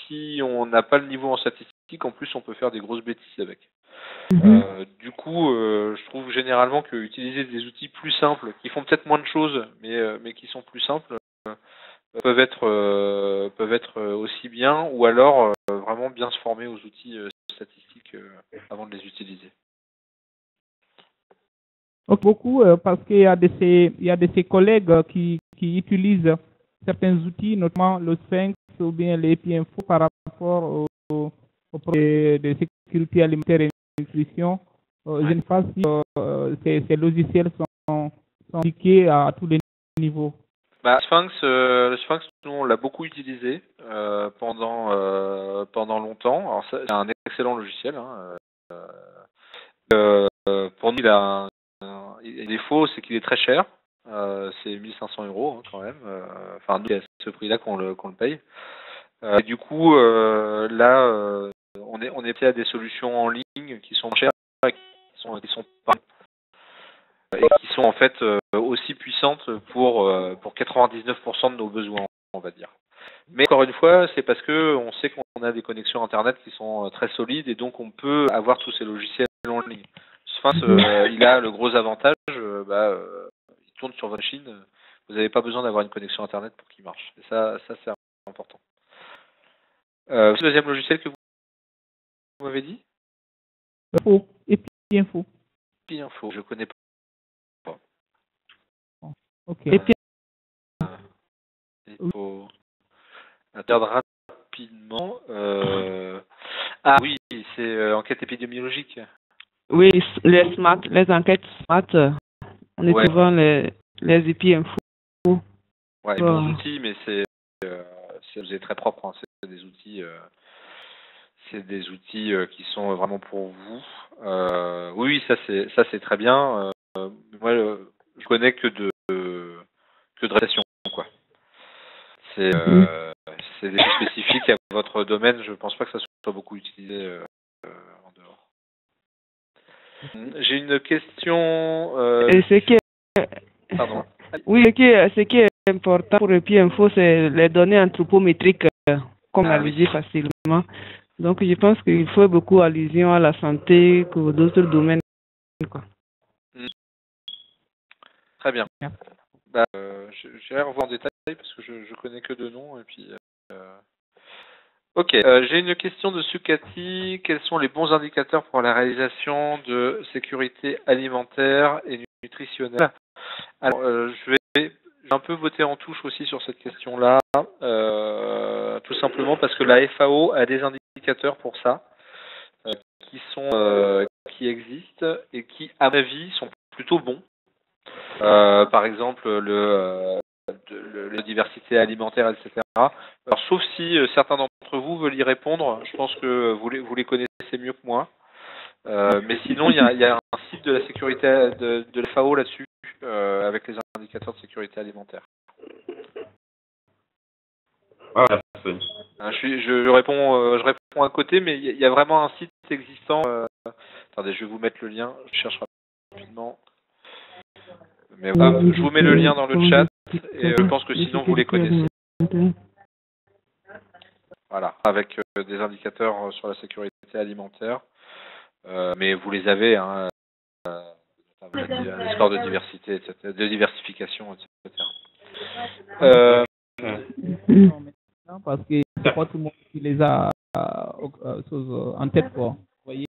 si on n'a pas le niveau en statistique, en plus, on peut faire des grosses bêtises avec. Du coup, je trouve généralement que utiliser des outils plus simples, qui font peut-être moins de choses, mais qui sont plus simples, peuvent être aussi bien, ou alors vraiment bien se former aux outils statistiques avant de les utiliser. Beaucoup parce qu'il y a de ces collègues qui utilisent certains outils, notamment le Sphinx ou bien les EpiInfo par rapport au projet de sécurité alimentaire et nutrition. Je ne sais pas si ces logiciels sont appliqués à tous les niveaux. Le Sphinx, nous, on l'a beaucoup utilisé pendant longtemps. Alors, c'est un excellent logiciel. Hein. Pour nous, il a un défaut, c'est qu'il est très cher. C'est 1500 € hein, quand même. Enfin, nous, c'est à ce prix-là qu'on le paye. Et du coup, là, on est prêt à des solutions en ligne qui sont chères et qui sont pas et qui sont en fait aussi puissantes pour 99% de nos besoins, on va dire. Mais encore une fois, c'est parce que on sait qu'on a des connexions internet qui sont très solides et donc on peut avoir tous ces logiciels en ligne. Sphinx, il a le gros avantage, il tourne sur votre machine, vous n'avez pas besoin d'avoir une connexion internet pour qu'il marche. Et ça c'est important. Le deuxième logiciel que vous m'avez dit? EpiInfo. EpiInfo, je connais pas. Ok. Il faut attendre rapidement. Ah oui, c'est enquête épidémiologique. Oui, les SMAT, les enquêtes SMAT, on est Ouais. souvent les EPI-info. Ouais, bons outils, mais c'est très propre. Hein. C'est des outils qui sont vraiment pour vous. Oui, ça c'est très bien. Moi, je connais que de rédaction, quoi. C'est des choses spécifiques à votre domaine. Je pense pas que ça soit beaucoup utilisé en dehors. J'ai une question. Et ce qui est, Pardon. oui, ce qui est important pour EPI Info, c'est les données anthropométriques qu'on analyse facilement. Donc, je pense qu'il faut beaucoup allusion à la santé que d'autres domaines, quoi. Très bien. Bah, j'irai revoir en détail parce que je connais que deux noms et puis. Ok. J'ai une question de Sukati. Quels sont les bons indicateurs pour la réalisation de sécurité alimentaire et nutritionnelle? Alors, je vais un peu voter en touche aussi sur cette question-là, tout simplement parce que la FAO a des indicateurs pour ça, qui existent et qui, à ma avis, sont plutôt bons. Par exemple, la diversité alimentaire, etc. Alors, sauf si certains d'entre vous veulent y répondre, je pense que vous les connaissez mieux que moi. Mais sinon, il y a un site de la sécurité de la FAO là-dessus, avec les indicateurs de sécurité alimentaire. Voilà. Je réponds à côté, mais il y a vraiment un site existant. Attendez, je vais vous mettre le lien. Je cherche rapidement. Mais je vous mets le lien dans le chat et je pense que sinon vous les connaissez. Voilà, avec des indicateurs sur la sécurité alimentaire. Mais vous les avez, hein, les scores de diversité, etc., de diversification, etc. Non, parce que c'est pas tout le monde qui les a en tête, quoi. Vous voyez?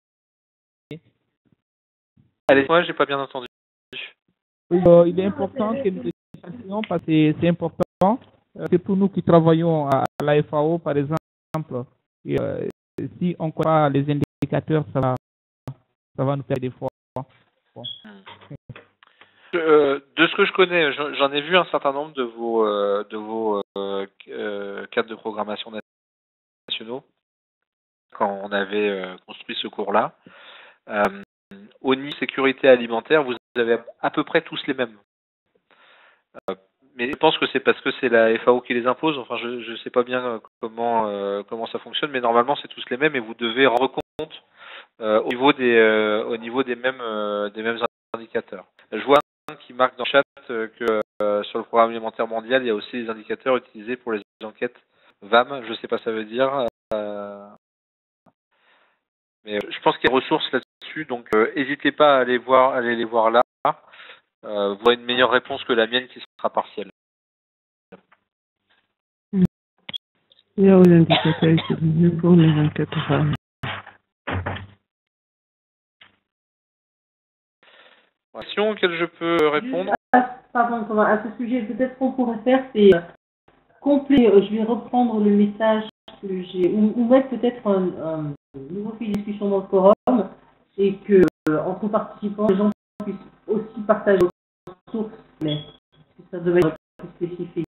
Allez, moi, j'ai pas bien entendu. Il est important que nous échantions parce que c'est important. C'est pour nous qui travaillons à la FAO, par exemple. Et, si on ne croit pas les indicateurs, ça va nous faire des fois. Bon. De ce que je connais, j'en ai vu un certain nombre de vos cadres de programmation nationaux quand on avait construit ce cours-là. Au niveau sécurité alimentaire, vous avez à peu près tous les mêmes. Mais je pense que c'est parce que c'est la FAO qui les impose. Enfin, je ne sais pas bien comment ça fonctionne, mais normalement c'est tous les mêmes et vous devez rendre compte au niveau des mêmes indicateurs. Je vois un qui marque dans le chat que sur le programme alimentaire mondial, il y a aussi des indicateurs utilisés pour les enquêtes VAM. Je ne sais pas ce que ça veut dire. Mais je pense qu'il y a des ressources là-dessus, donc n'hésitez pas à aller les voir là. Vous aurez une meilleure réponse que la mienne qui sera partielle. Il y a des indicateurs utilisés pour les enquêtes VAM. Question auquel je peux répondre. Pardon, Thomas, à ce sujet, peut-être qu'on pourrait faire, c'est complet. Je vais reprendre le message que j'ai, ou mettre peut-être un nouveau fil de discussion dans le forum, et que entre participants, les gens puissent aussi partager leurs sources, mais ça devait être plus spécifique.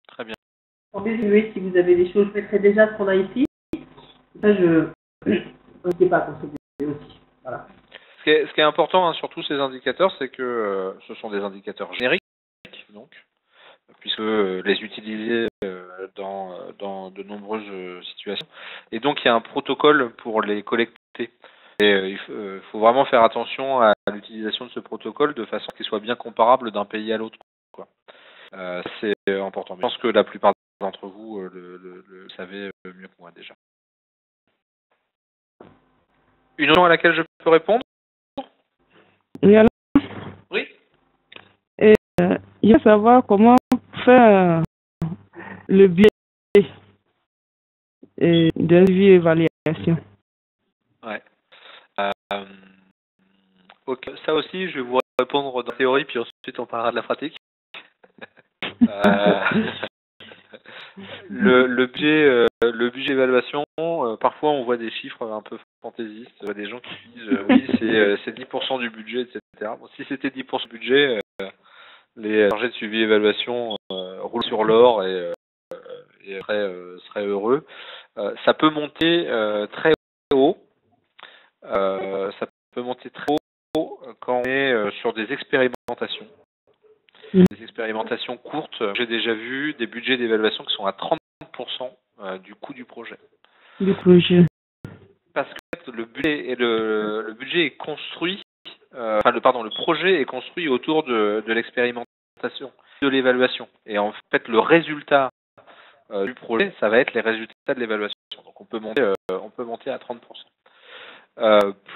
Très bien. Désolé si vous avez des choses, je mettrai déjà ce qu'on a ici. Ça, n'hésitez pas à consulter aussi. Voilà. Ce qui est important sur tous ces indicateurs, c'est que ce sont des indicateurs génériques, donc, puisque les utiliser dans de nombreuses situations. Et donc, il y a un protocole pour les collecter. Et il faut vraiment faire attention à l'utilisation de ce protocole de façon qu'il soit bien comparable d'un pays à l'autre, quoi. C'est important. Je pense que la plupart d'entre vous le savez mieux que moi déjà. Une question à laquelle je peux répondre? Oui. Et il faut savoir comment faire le biais de vie évaluation. Ouais. Ok. Ça aussi, je vais vous répondre dans la théorie, puis ensuite on parlera de la pratique. le budget évaluation, parfois on voit des chiffres un peu fantaisistes, on voit des gens qui disent oui c'est 10% du budget, etc. Bon, si c'était 10% du budget, les chargés de suivi évaluation roulent sur l'or et seraient heureux. Ça peut monter très haut. Ça peut monter très haut quand on est sur des expérimentations. Des expérimentations courtes. J'ai déjà vu des budgets d'évaluation qui sont à 30% du coût du projet. Parce que le budget est construit, le projet est construit autour de l'expérimentation, de l'évaluation. Et en fait, le résultat du projet, ça va être les résultats de l'évaluation. Donc on peut monter à 30%.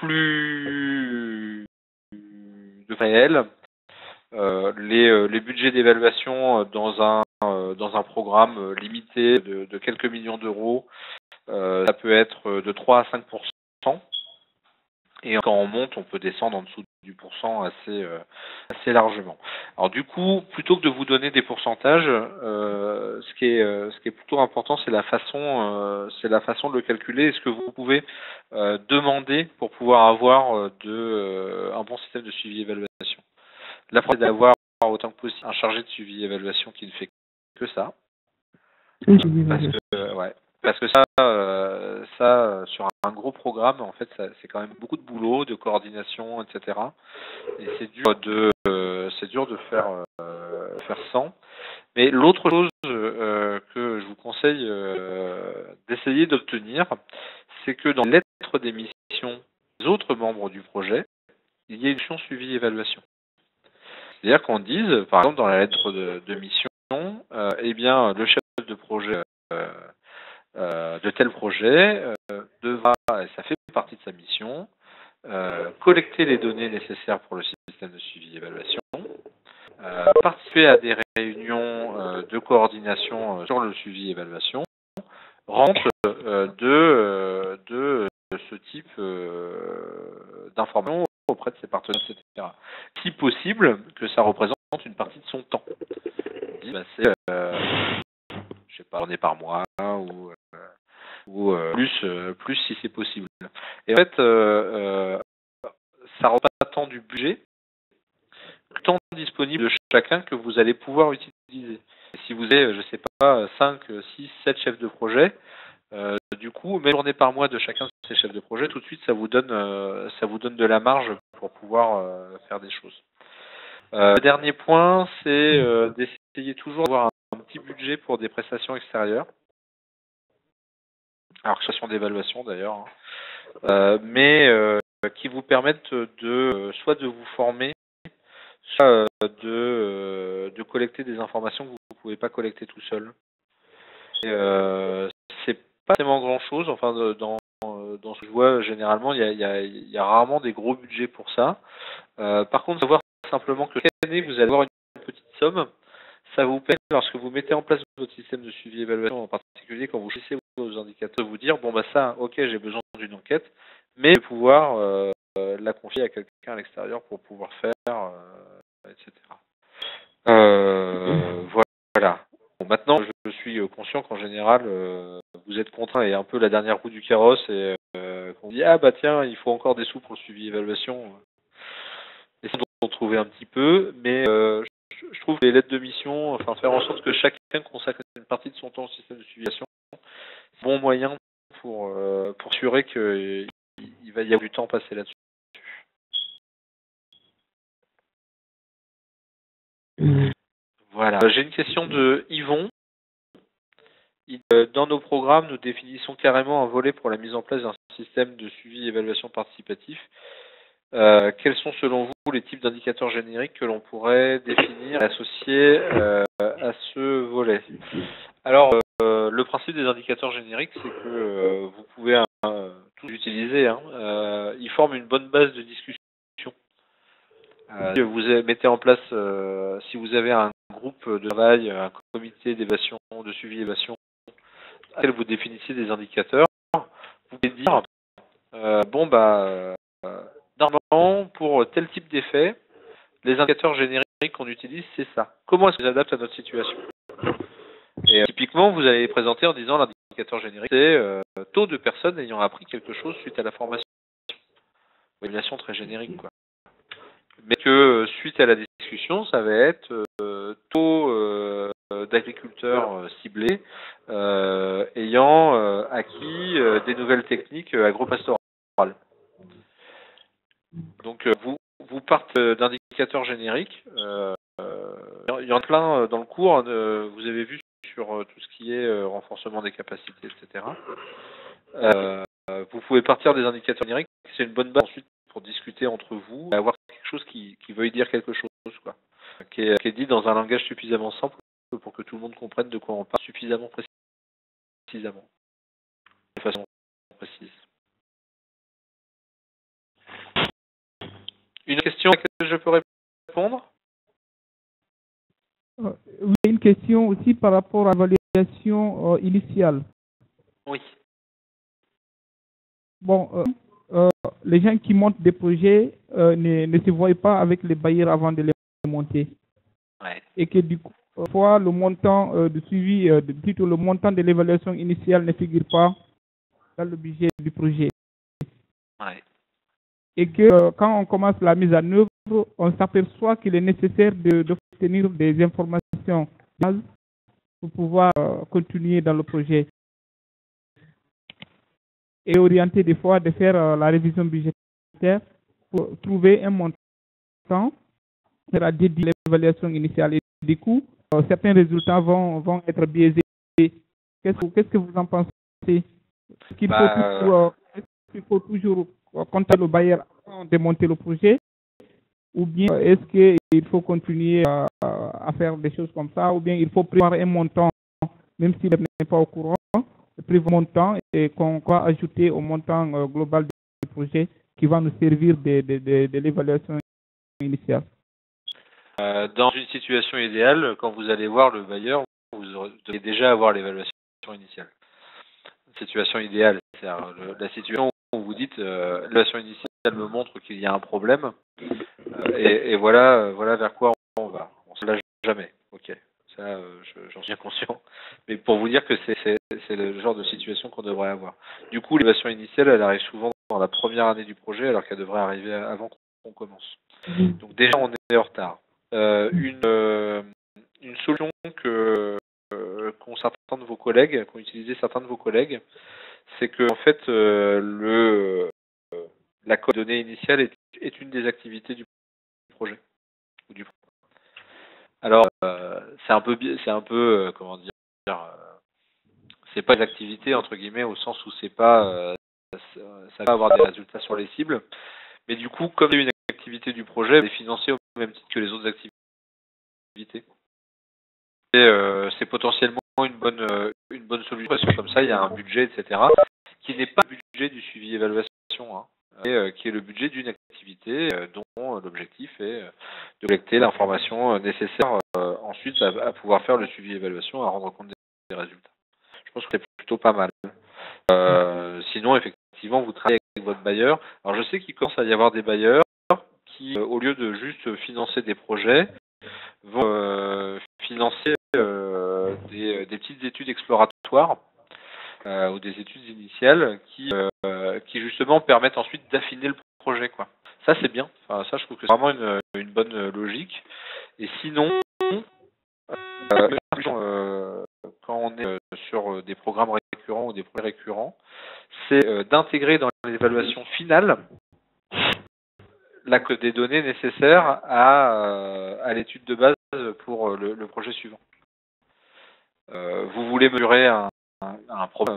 Plus de réel, les budgets d'évaluation dans un programme limité de quelques millions d'euros, ça peut être de 3 à 5%. Et quand on monte, on peut descendre en dessous du pourcent assez largement. Alors du coup, plutôt que de vous donner des pourcentages, ce qui est plutôt important, c'est la façon de le calculer et ce que vous pouvez demander pour pouvoir avoir un bon système de suivi et évaluation. La première, c'est d'avoir autant que possible un chargé de suivi et évaluation qui ne fait que ça. Parce que ça, sur un gros programme, en fait, c'est quand même beaucoup de boulot, de coordination, etc. Et c'est dur de faire sans. Mais l'autre chose que je vous conseille d'essayer d'obtenir, c'est que dans les lettres d'émission des autres membres du projet, il y ait une option suivi évaluation. C'est-à-dire qu'on dise, par exemple, dans la lettre de mission, eh bien, le chef de projet de tel projet devra, et ça fait partie de sa mission, collecter les données nécessaires pour le système de suivi et évaluation, participer à des réunions de coordination sur le suivi et évaluation, rendre de ce type d'informations auprès de ses partenaires, etc. Si possible, que ça représente une partie de son temps. C'est, je sais pas, on est par mois ou plus si c'est possible. Et en fait, ça rend pas tant du budget, le temps disponible de chacun que vous allez pouvoir utiliser. Et si vous avez, je sais pas, 5, 6, 7 chefs de projet, du coup, même journée par mois de chacun de ces chefs de projet, tout de suite, ça vous donne de la marge pour pouvoir faire des choses. Le dernier point, c'est d'essayer toujours d'avoir un petit budget pour des prestations extérieures. Alors, prestations d'évaluation d'ailleurs, mais qui vous permettent soit de vous former, soit de collecter des informations que vous ne pouvez pas collecter tout seul. C'est pas tellement grand chose, enfin dans ce que je vois généralement, il y a rarement des gros budgets pour ça. Par contre, savoir simplement que chaque année vous allez avoir une petite somme, ça vous permet, lorsque vous mettez en place votre système de suivi et évaluation, en particulier quand vous choisissez vos indicateurs, de vous dire bon bah ça, ok, j'ai besoin d'une enquête, mais de pouvoir la confier à quelqu'un à l'extérieur pour pouvoir faire, etc. Voilà. Bon, maintenant, je suis conscient qu'en général, vous êtes contraint et un peu la dernière roue du carrosse et qu'on dit ah bah tiens, il faut encore des sous pour le suivi et évaluation. Essayons d'en trouver un petit peu, mais je trouve que les lettres de mission, enfin faire en sorte que chacun consacre une partie de son temps au système de suivi et évaluation, c'est un bon moyen pour assurer qu'il va y avoir du temps passé là-dessus. Voilà. J'ai une question de Yvon. Dans nos programmes, nous définissons carrément un volet pour la mise en place d'un système de suivi et évaluation participatif. Quels sont selon vous les types d'indicateurs génériques que l'on pourrait définir et associer à ce volet? Alors, le principe des indicateurs génériques, c'est que vous pouvez tous utiliser. Ils forment une bonne base de discussion. Si vous mettez en place, si vous avez un groupe de travail, un comité d'évaluation, de suivi d'évaluation, à lequel vous définissez des indicateurs, vous pouvez dire normalement, pour tel type d'effet, les indicateurs génériques qu'on utilise, c'est ça. Comment est-ce qu'ils s'adaptent à notre situation? Et typiquement, vous allez les présenter en disant l'indicateur générique, c'est taux de personnes ayant appris quelque chose suite à la formation. Une évaluation très générique, quoi. Mais que suite à la discussion, ça va être taux d'agriculteurs ciblés ayant acquis des nouvelles techniques agropastorales. Donc vous partez d'indicateurs génériques. Il y en a plein dans le cours. Vous avez vu sur tout ce qui est renforcement des capacités, etc. Vous pouvez partir des indicateurs génériques. C'est une bonne base ensuite pour discuter entre vous et avoir quelque chose qui veuille dire quelque chose, quoi. Qui est dit dans un langage suffisamment simple pour que tout le monde comprenne de quoi on parle suffisamment précisément, de façon précise. Une question à laquelle je peux répondre? Oui, une question aussi par rapport à l'évaluation initiale. Oui. Bon, les gens qui montent des projets ne se voient pas avec les bailleurs avant de les monter. Ouais. Et que du coup, parfois, le montant de suivi, plutôt le montant de l'évaluation initiale ne figure pas dans le budget du projet. Ouais. Et que quand on commence la mise en œuvre, on s'aperçoit qu'il est nécessaire d'obtenir des informations pour pouvoir continuer dans le projet. Et orienter des fois de faire la révision budgétaire pour trouver un montant sera dédié à l'évaluation initiale. Et du coup, certains résultats vont être biaisés. Qu'est-ce que vous en pensez? Est-ce qu'il faut toujours compter le bailleur avant de monter le projet? Ou bien est-ce qu'il faut continuer à faire des choses comme ça? Ou bien il faut prévoir un montant, même s'il n'est pas au courant, prévoir un montant et qu'on va ajouter au montant global du projet qui va nous servir de l'évaluation initiale? Dans une situation idéale, quand vous allez voir le bailleur, vous devez déjà avoir l'évaluation initiale. Situation idéale, c'est-à-dire la situation où vous dites l'évaluation initiale me montre qu'il y a un problème et voilà vers quoi on va. On se lâche jamais. Ok, ça j'en suis bien conscient. Mais pour vous dire que c'est le genre de situation qu'on devrait avoir. Du coup, l'évaluation initiale, elle arrive souvent dans la première année du projet alors qu'elle devrait arriver avant qu'on commence. Donc déjà on est en retard. Une solution qu'ont certains de vos collègues, qu'ont utilisé certains de vos collègues, c'est que en fait la coordonnée initiale est une des activités du projet ou du. Alors c'est un peu comment dire, c'est pas des activités entre guillemets au sens où c'est pas ça va avoir des résultats sur les cibles, mais du coup comme c'est une activité du projet, elle est financée au même titre que les autres activités. C'est potentiellement une bonne solution parce que comme ça il y a un budget, etc. qui n'est pas le budget du suivi évaluation, hein, et qui est le budget d'une activité dont l'objectif est de collecter l'information nécessaire ensuite à pouvoir faire le suivi évaluation, à rendre compte des résultats. Je pense que c'est plutôt pas mal. Sinon, effectivement, vous travaillez avec votre bailleur. Alors je sais qu'il commence à y avoir des bailleurs qui, au lieu de juste financer des projets, vont financer des petites études exploratoires ou des études initiales qui justement permettent ensuite d'affiner le projet, quoi. Ça c'est bien. Enfin, ça je trouve que c'est vraiment une bonne logique. Et sinon, quand on est sur des programmes récurrents ou des projets récurrents, c'est d'intégrer dans l'évaluation finale des données nécessaires à l'étude de base pour le projet suivant. Vous voulez mesurer un problème,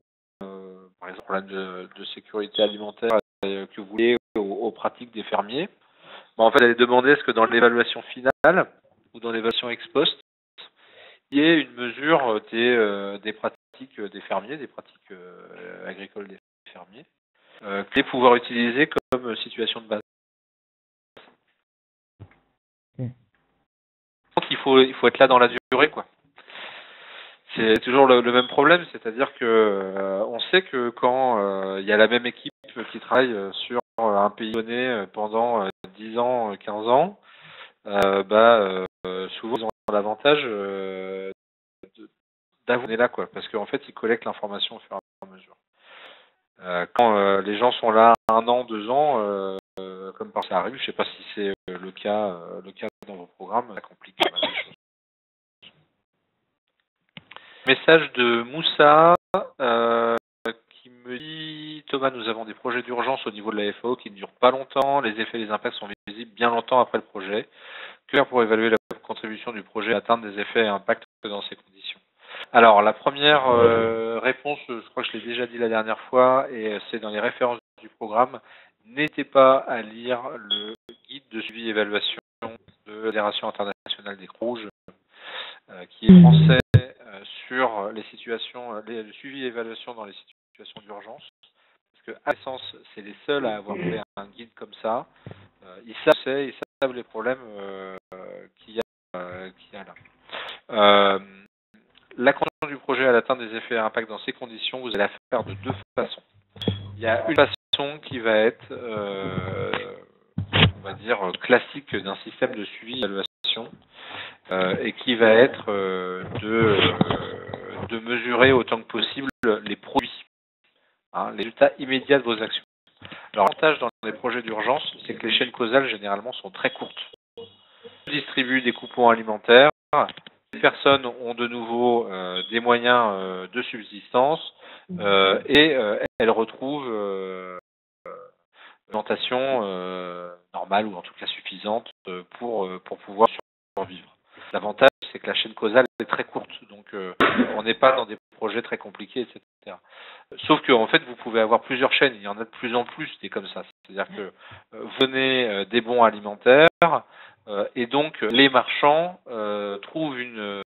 par exemple, problème de sécurité alimentaire que vous voulez aux pratiques des fermiers. Bon, en fait, vous allez demander est-ce que dans l'évaluation finale ou dans l'évaluation ex post, il y ait une mesure des pratiques des fermiers, des pratiques agricoles des fermiers, que les pouvoir utiliser comme situation de base. Donc il faut être là dans la durée, quoi. C'est toujours le même problème, c'est-à-dire que on sait que quand il y a la même équipe qui travaille sur un pays donné pendant 10 ans, 15 ans, souvent ils ont l'avantage d'avouer là, quoi, parce qu'en fait, ils collectent l'information au fur et à mesure. Quand les gens sont là 1 an, 2 ans, comme par ça arrive, je sais pas si c'est le cas dans vos programmes, ça complique pas mal les choses. Message de Moussa qui me dit: Thomas, nous avons des projets d'urgence au niveau de la FAO qui ne durent pas longtemps, les effets et les impacts sont visibles bien longtemps après le projet. Que faire pour évaluer la contribution du projet à atteindre des effets et impacts dans ces conditions? Alors, la première réponse, je crois que je l'ai déjà dit la dernière fois, et c'est dans les références du programme. N'hésitez pas à lire le guide de suivi et évaluation de la Fédération internationale des Croix rouges, qui est français, sur les situations, le suivi et évaluation dans les situations d'urgence. Parce que, à l'essence, c'est les seuls à avoir fait un guide comme ça. Ils savent les problèmes qu'il y a là. La contribution du projet à l'atteinte des effets et impacts dans ces conditions, vous allez la faire de 2 façons. Il y a une façon qui va être, on va dire, classique d'un système de suivi et d'évaluation, et qui va être de mesurer autant que possible les produits, les résultats immédiats de vos actions. Alors, l'avantage dans les projets d'urgence, c'est que les chaînes causales, généralement, sont très courtes. On distribue des coupons alimentaires. Les personnes ont de nouveau des moyens de subsistance et elles retrouvent une alimentation normale ou en tout cas suffisante pour pouvoir survivre. L'avantage, c'est que la chaîne causale est très courte, donc on n'est pas dans des projets très compliqués, etc. Sauf que en fait, vous pouvez avoir plusieurs chaînes. Il y en a de plus en plus des comme ça. C'est-à-dire que vous donnez des bons alimentaires et donc les marchands trouvent une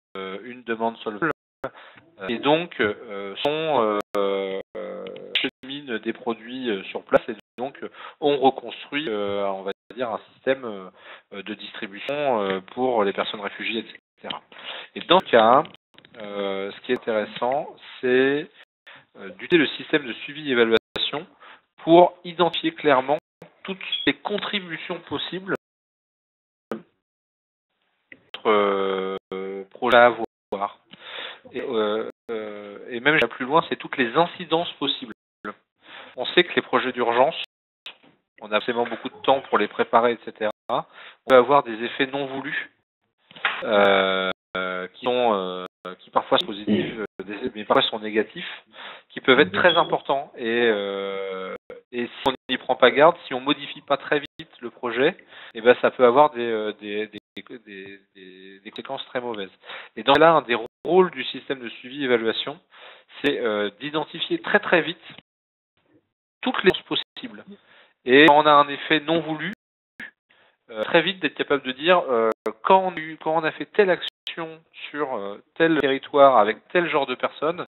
demande solvable et donc cheminent des produits sur place et donc on reconstruit, on va dire, un système de distribution pour les personnes réfugiées, etc. Et dans ce cas, ce qui est intéressant, c'est d'utiliser le système de suivi et évaluation pour identifier clairement toutes les contributions possibles projet à avoir. Et même plus loin, c'est toutes les incidences possibles. On sait que les projets d'urgence, on a absolument beaucoup de temps pour les préparer, etc. On peut avoir des effets non voulus qui parfois sont positifs, mais parfois sont négatifs, qui peuvent être très importants. Et si on n'y prend pas garde, si on modifie pas très vite le projet, et ben ça peut avoir des conséquences très mauvaises. Et dans là, un des rôles du système de suivi et évaluation, c'est d'identifier très très vite toutes les choses possibles. Et quand on a un effet non voulu, très vite d'être capable de dire quand on a fait telle action sur tel territoire avec tel genre de personnes,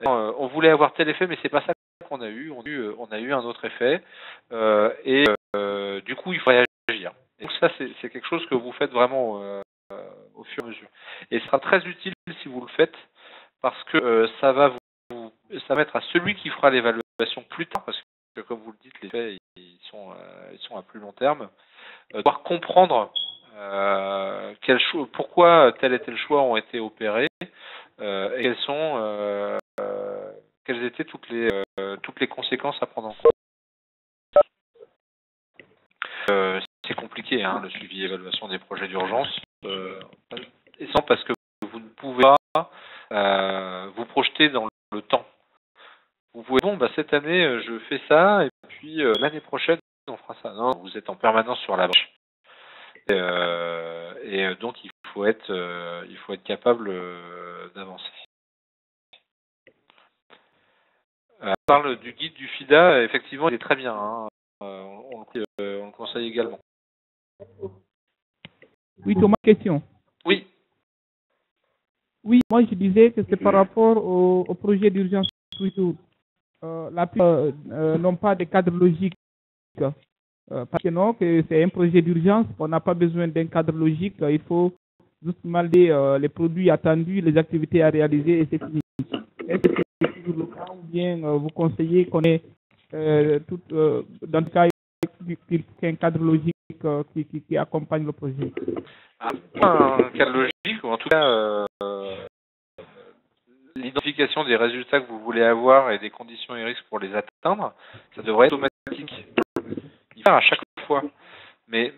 on voulait avoir tel effet, mais c'est pas ça qu'on a eu. On a eu un autre effet, et du coup il faut réagir. Et donc ça c'est quelque chose que vous faites vraiment au fur et à mesure. Et ce sera très utile si vous le faites, parce que ça va mettre à celui qui fera l'évaluation plus tard, parce que comme vous le dites, les faits ils sont à plus long terme, devoir comprendre pourquoi tel et tel choix ont été opérés et quelles étaient toutes les conséquences à prendre en compte. C'est compliqué, le suivi et évaluation des projets d'urgence, et sans parce que vous ne pouvez pas vous projeter dans le temps. Vous pouvez, cette année, je fais ça, et puis l'année prochaine, on fera ça. Non, vous êtes en permanence sur la marche. Et donc, il faut être capable d'avancer. On parle du guide du FIDA, effectivement, il est très bien. On le conseille également. Oui, Thomas, question. Oui. Oui, moi je disais que c'est par rapport au projet d'urgence plutôt. La plupart n'ont pas de cadre logique. Parce que non, que c'est un projet d'urgence, on n'a pas besoin d'un cadre logique, il faut juste demander les produits attendus, les activités à réaliser et c'est fini. Est-ce que c'est toujours le cas ou bien vous conseillez qu'on ait dans le cas qu'un cadre logique qui accompagne le projet? Un cadre logique, ou en tout cas l'identification des résultats que vous voulez avoir et des conditions et risques pour les atteindre, ça devrait être automatique. Il va à chaque fois. Mais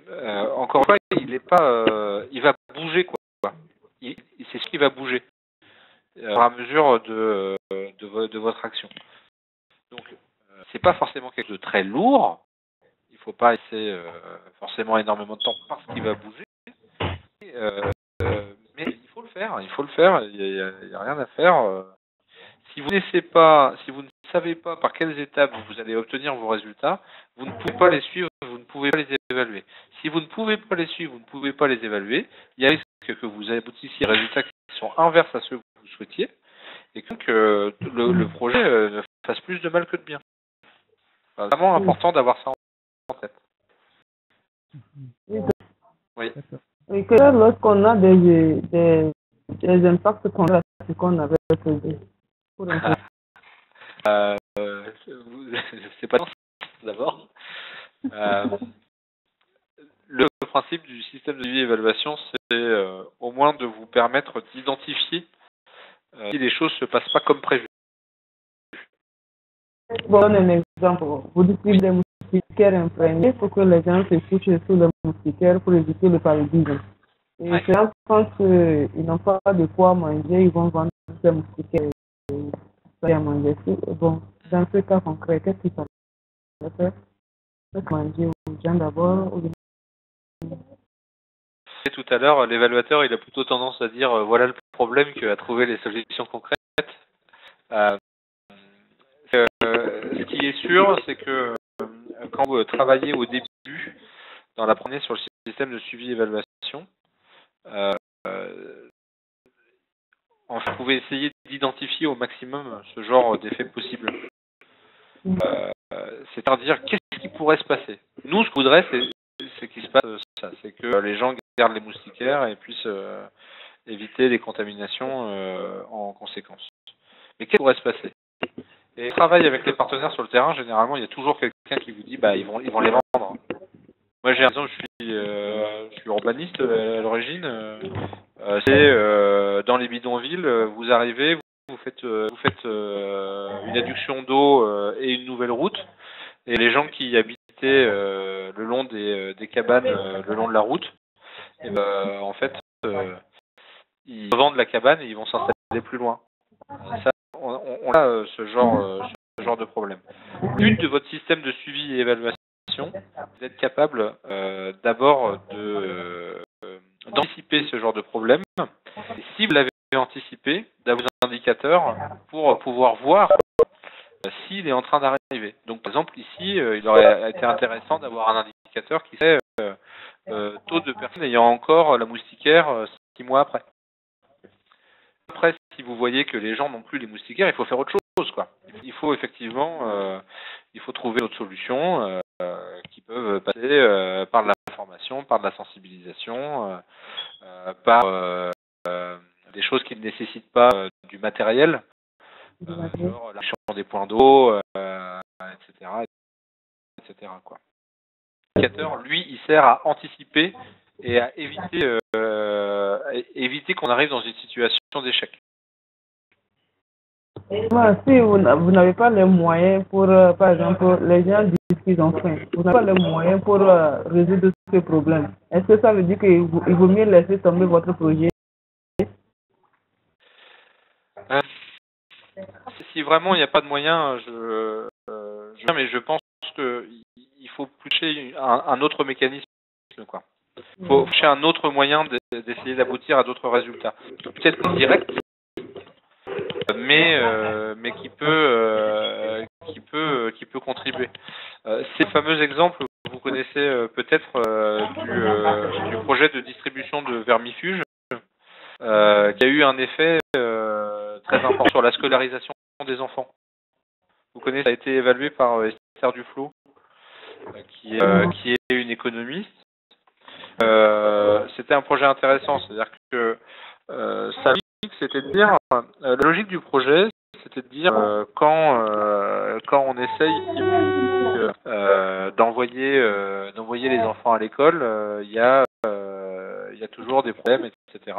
encore une fois, il est pas, il va bouger quoi. C'est ce qui va bouger au fur et à mesure de votre action. Donc, c'est pas forcément quelque chose de très lourd. Il faut pas laisser forcément énormément de temps parce qu'il va bouger. Mais il faut le faire. Il faut le faire. Il y a rien à faire. Si vous ne savez pas par quelles étapes vous allez obtenir vos résultats, vous ne pouvez pas les suivre, vous ne pouvez pas les évaluer. Si vous ne pouvez pas les suivre, vous ne pouvez pas les évaluer, il y a un risque que vous aboutissiez à des résultats qui sont inverses à ceux que vous souhaitiez, et que le projet ne fasse plus de mal que de bien. C'est vraiment important d'avoir ça en tête. Oui. Et que lorsqu'on a des impacts contraires à ce qu'on avait prévu. C'est pas d'abord. Le principe du système de suivi et évaluation, c'est au moins de vous permettre d'identifier si les choses se passent pas comme prévu. Bon, un exemple. Vous distribuez des moustiquaires imprégnés pour que les gens se couchent sous les moustiquaires pour éviter le paludisme. Et Ouais. ces gens pensent qu'ils n'ont pas de quoi manger, ils vont vendre ces moustiquaires et à manger. Bon, dans ce cas concret, qu'est-ce qu'il fallait faire? Manger aux gens d'abord. Tout à l'heure, l'évaluateur, il a plutôt tendance à dire voilà le problème qu'à trouver les solutions concrètes. Ce qui est sûr, c'est que quand vous travaillez au début, dans la première sur le système de suivi et évaluation, vous pouvez essayer d'identifier au maximum ce genre d'effet possible. C'est-à-dire qu'est-ce qui pourrait se passer. Nous, ce qu'on voudrait, c'est qu'il se passe ça, c'est que les gens gardent les moustiquaires et puissent éviter les contaminations en conséquence. Mais qu'est-ce qui pourrait se passer? Et travail avec les partenaires sur le terrain, généralement, il y a toujours quelqu'un qui vous dit bah ils vont les vendre. Moi, j'ai raison, je suis urbaniste à l'origine. C'est dans les bidonvilles, vous arrivez, vous faites une adduction d'eau et une nouvelle route, et les gens qui habitaient le long des cabanes, le long de la route, et en fait, ils vendent la cabane et ils vont s'installer plus loin. Ça, on a ce genre de problème. Le but de votre système de suivi et évaluation, c'est d'être capable d'abord d'anticiper ce genre de problème. Et si vous l'avez anticipé, d'avoir des indicateurs pour pouvoir voir s'il est en train d'arriver. Donc par exemple ici, il aurait été intéressant d'avoir un indicateur qui serait taux de personnes ayant encore la moustiquaire 6 mois après. Après, si vous voyez que les gens n'ont plus les moustiquaires, il faut faire autre chose, quoi. Il faut effectivement, il faut trouver d'autres solutions qui peuvent passer par de la formation, par de la sensibilisation, par des choses qui ne nécessitent pas du matériel, genre la gestion des points d'eau, etc., etc., quoi. L'indicateur, lui, il sert à anticiper et à éviter qu'on arrive dans une situation d'échec. Si vous n'avez pas les moyens pour, par exemple, les gens disent qu'ils ont faim, vous n'avez pas les moyens pour résoudre ce problème. Est-ce que ça veut dire qu'il vaut mieux laisser tomber votre projet? Si vraiment il n'y a pas de moyens, mais je pense qu'il faut chercher un autre mécanisme, quoi. Il faut chercher un autre moyen d'essayer d'aboutir à d'autres résultats. Peut-être pas direct, mais qui peut contribuer. C'est le fameux exemple, vous connaissez peut-être du projet de distribution de vermifuges, qui a eu un effet très important sur la scolarisation des enfants. Vous connaissez, ça a été évalué par Esther Duflo, qui est une économiste. C'était un projet intéressant, c'est-à-dire que sa logique, c'était de dire, la logique du projet, c'était de dire quand on essaye d'envoyer les enfants à l'école, il y a toujours des problèmes, etc.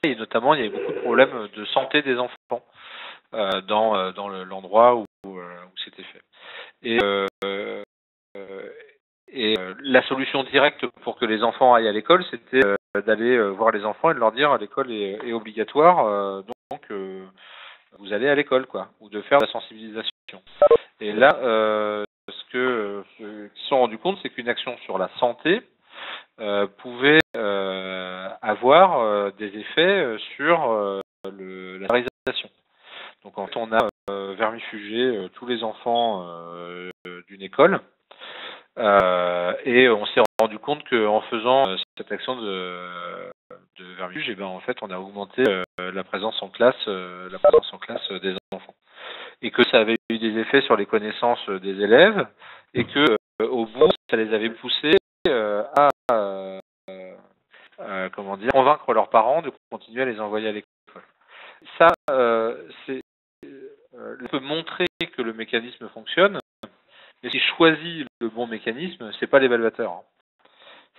Et notamment il y avait beaucoup de problèmes de santé des enfants dans l'endroit où c'était fait. Et la solution directe pour que les enfants aillent à l'école, c'était d'aller voir les enfants et de leur dire l'école est obligatoire, donc vous allez à l'école, quoi, ou de faire de la sensibilisation. Et là, ce qu'ils se sont rendus compte, c'est qu'une action sur la santé pouvait avoir des effets sur la scolarisation. Donc en fait, on a vermifugé tous les enfants d'une école et on s'est rendu compte qu'en faisant cette action de vermifuge, en fait, on a augmenté la présence en classe des enfants. Et que ça avait eu des effets sur les connaissances des élèves et que au bout, ça les avait poussés à convaincre leurs parents de continuer à les envoyer à l'école. Ça, on peut montrer que le mécanisme fonctionne, mais si choisit le bon mécanisme, c'est pas l'évaluateur.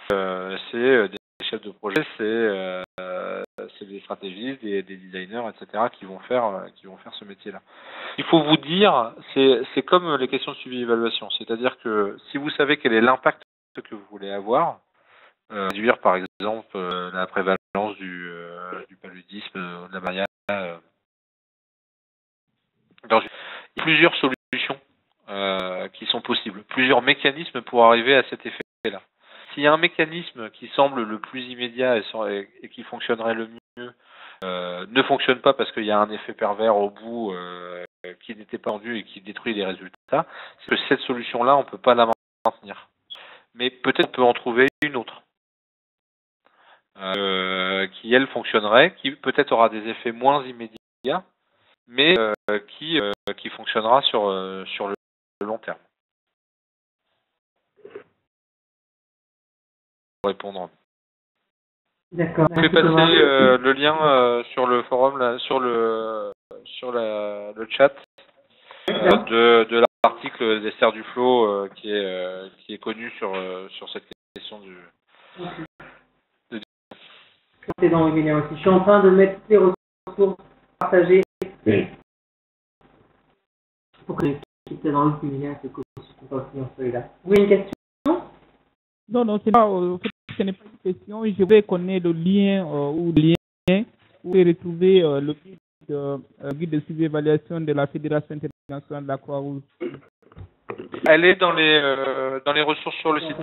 C'est des chefs de projet, c'est des stratégistes, des designers, etc. qui vont faire ce métier-là. Il faut vous dire, c'est comme les questions de suivi-évaluation, c'est-à-dire que si vous savez quel est l'impact que vous voulez avoir, réduire par exemple la prévalence du paludisme, de la malaria, il y a plusieurs solutions qui sont possibles, plusieurs mécanismes pour arriver à cet effet-là. S'il y a un mécanisme qui semble le plus immédiat et qui fonctionnerait le mieux, ne fonctionne pas parce qu'il y a un effet pervers au bout qui n'était pas rendu et qui détruit les résultats, c'est que cette solution-là, on ne peut pas la maintenir. Mais peut-être on peut en trouver une autre qui, elle, fonctionnerait, qui peut-être aura des effets moins immédiats, mais qui fonctionnera sur le long terme. Pour répondre. D'accord. Je vais passer le lien sur le forum, là, sur le chat de l'article d'Esther Duflo qui est connu sur cette question du. C'est dans le webinaire aussi. Je suis en train de mettre toutes les ressources partagées pour que c'était dans le webinaire, c'est que je peux pas aussi dans celui-là. Oui, une question? Non, c'est pas. Ce n'est pas une question. Je vais connaître le lien ou le lien où vous retrouver le guide de suivi évaluation de la Fédération internationale de la Croix-Rouge. Elle est dans les ressources sur le site.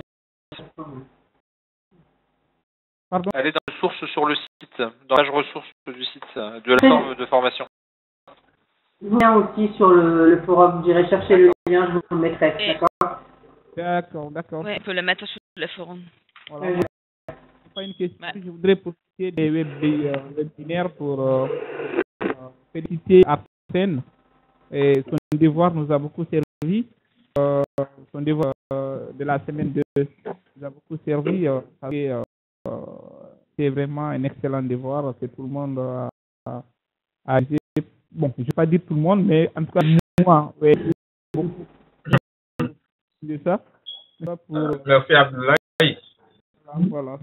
Pardon? Elle est dans les ressources sur le site, dans la page ressources du site de la forme de formation. Lien aussi sur le forum. J'irai chercher le lien, je vous le mettrai. D'accord? D'accord. Oui, on peut le mettre sur le forum. Voilà. C'est pas une question. Ouais. Je voudrais profiter des webinaires pour féliciter Arsène. Et son devoir nous a beaucoup servi. Son devoir de la semaine 2 nous a beaucoup servi. C'est vraiment un excellent devoir que tout le monde a réalisé. Bon, je ne vais pas dire tout le monde, mais en tout cas, moi, oui, beaucoup de ça. Merci Abdoulaye. Voilà.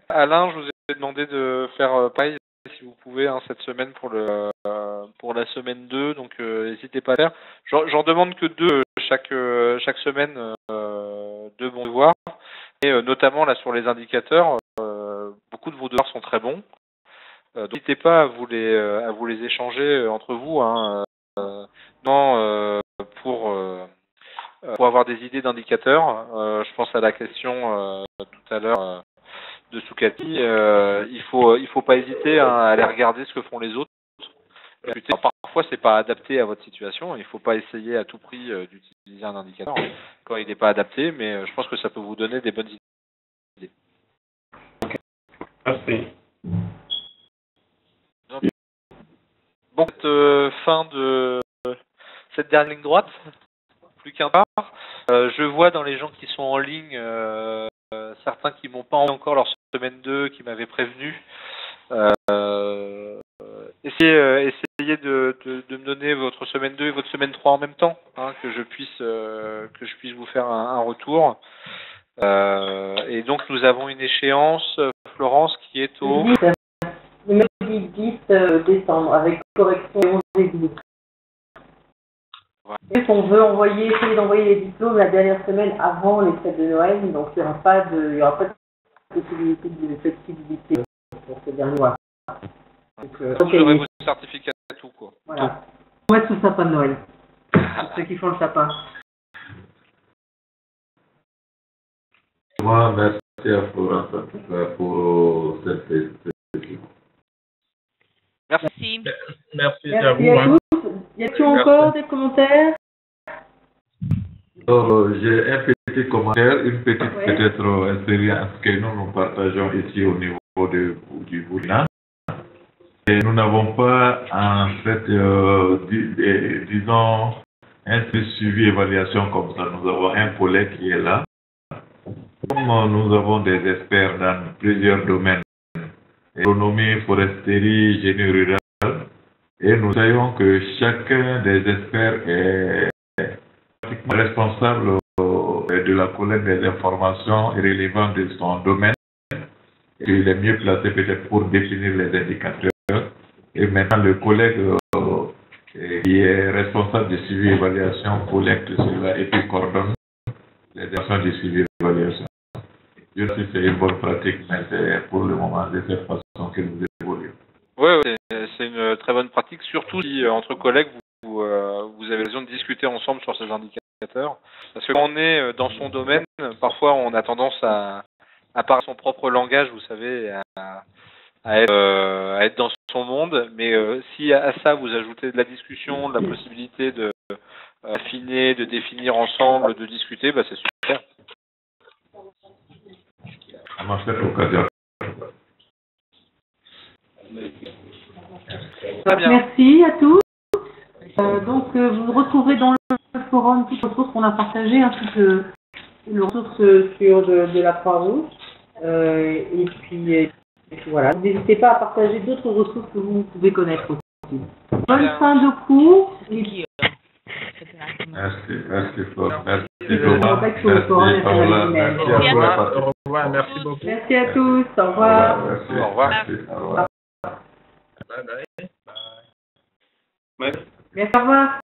Alain, je vous ai demandé de faire pareil, si vous pouvez, cette semaine pour la semaine 2, donc n'hésitez pas à faire. J'en demande que 2 chaque semaine, 2 bons devoirs, et notamment là sur les indicateurs, beaucoup de vos devoirs sont très bons. Donc n'hésitez pas à vous les échanger entre vous, pour avoir des idées d'indicateurs. Je pense à la question tout à l'heure de Soukati. Il faut pas hésiter à aller regarder ce que font les autres. Alors, parfois c'est pas adapté à votre situation. Il faut pas essayer à tout prix d'utiliser un indicateur quand il n'est pas adapté, mais je pense que ça peut vous donner des bonnes idées. Merci. Bon, fin de cette dernière ligne droite, plus qu'un pas. Je vois dans les gens qui sont en ligne certains qui m'ont pas envoyé encore leur semaine 2, qui m'avaient prévenu. Essayez de me donner votre semaine 2 et votre semaine 3 en même temps, que je puisse vous faire un retour. Et donc nous avons une échéance, Florence, qui est au décembre, avec correction 11 et 12. Voilà. On veut essayer d'envoyer les diplômes la dernière semaine avant les fêtes de Noël, donc il n'y aura pas de possibilité de flexibilité pour ce dernier mois. Donc, Vous aurez vos certificats et tout, quoi. voilà. On va mettre sous le sapin de Noël. Pour ceux qui font le sapin. Moi, merci à Florence pour cette session. Merci. Merci à Merci vous. à tous. Y a-t-il encore des commentaires? Alors, j'ai un petit commentaire, une petite Ouais. peut-être expérience que nous partageons ici au niveau du Burkina. Et nous n'avons pas en fait, disons, un suivi évaluation comme ça. Nous avons un collègue qui est là. Comme nous avons des experts dans plusieurs domaines, économie, foresterie, génie rural, et nous savons que chacun des experts est pratiquement responsable de la collecte des informations relevantes de son domaine. Et il est mieux placé peut-être pour définir les indicateurs. Et maintenant, le collègue qui est responsable du suivi et évaluation collecte cela et puis coordonne les actions du suivi et évaluation. Je sais si c'est une bonne pratique, mais c'est pour le moment de cette façon que nous évoluons. Oui, c'est une très bonne pratique, surtout si entre collègues vous avez l'occasion de discuter ensemble sur ces indicateurs. Parce que quand on est dans son domaine, parfois on a tendance à parler son propre langage, vous savez, à être dans son monde. Mais si à ça vous ajoutez de la discussion, de la possibilité de affiner, de définir ensemble, de discuter, bah c'est super. À ma cette occasion. Très bien. Merci à tous. Donc, vous retrouverez dans le forum toutes les ressources qu'on a partagées, ainsi que les ressources sur de la Croix-Rouge. Et puis voilà. N'hésitez pas à partager d'autres ressources que vous pouvez connaître aussi. Bonne fin de cours. Merci Florent. Merci Thomas. Merci Paola. Merci à vous. Au revoir, merci beaucoup. Merci à tous. Au revoir. Merci. Au revoir. Merci. Au revoir. Bye bye. Merci, au revoir.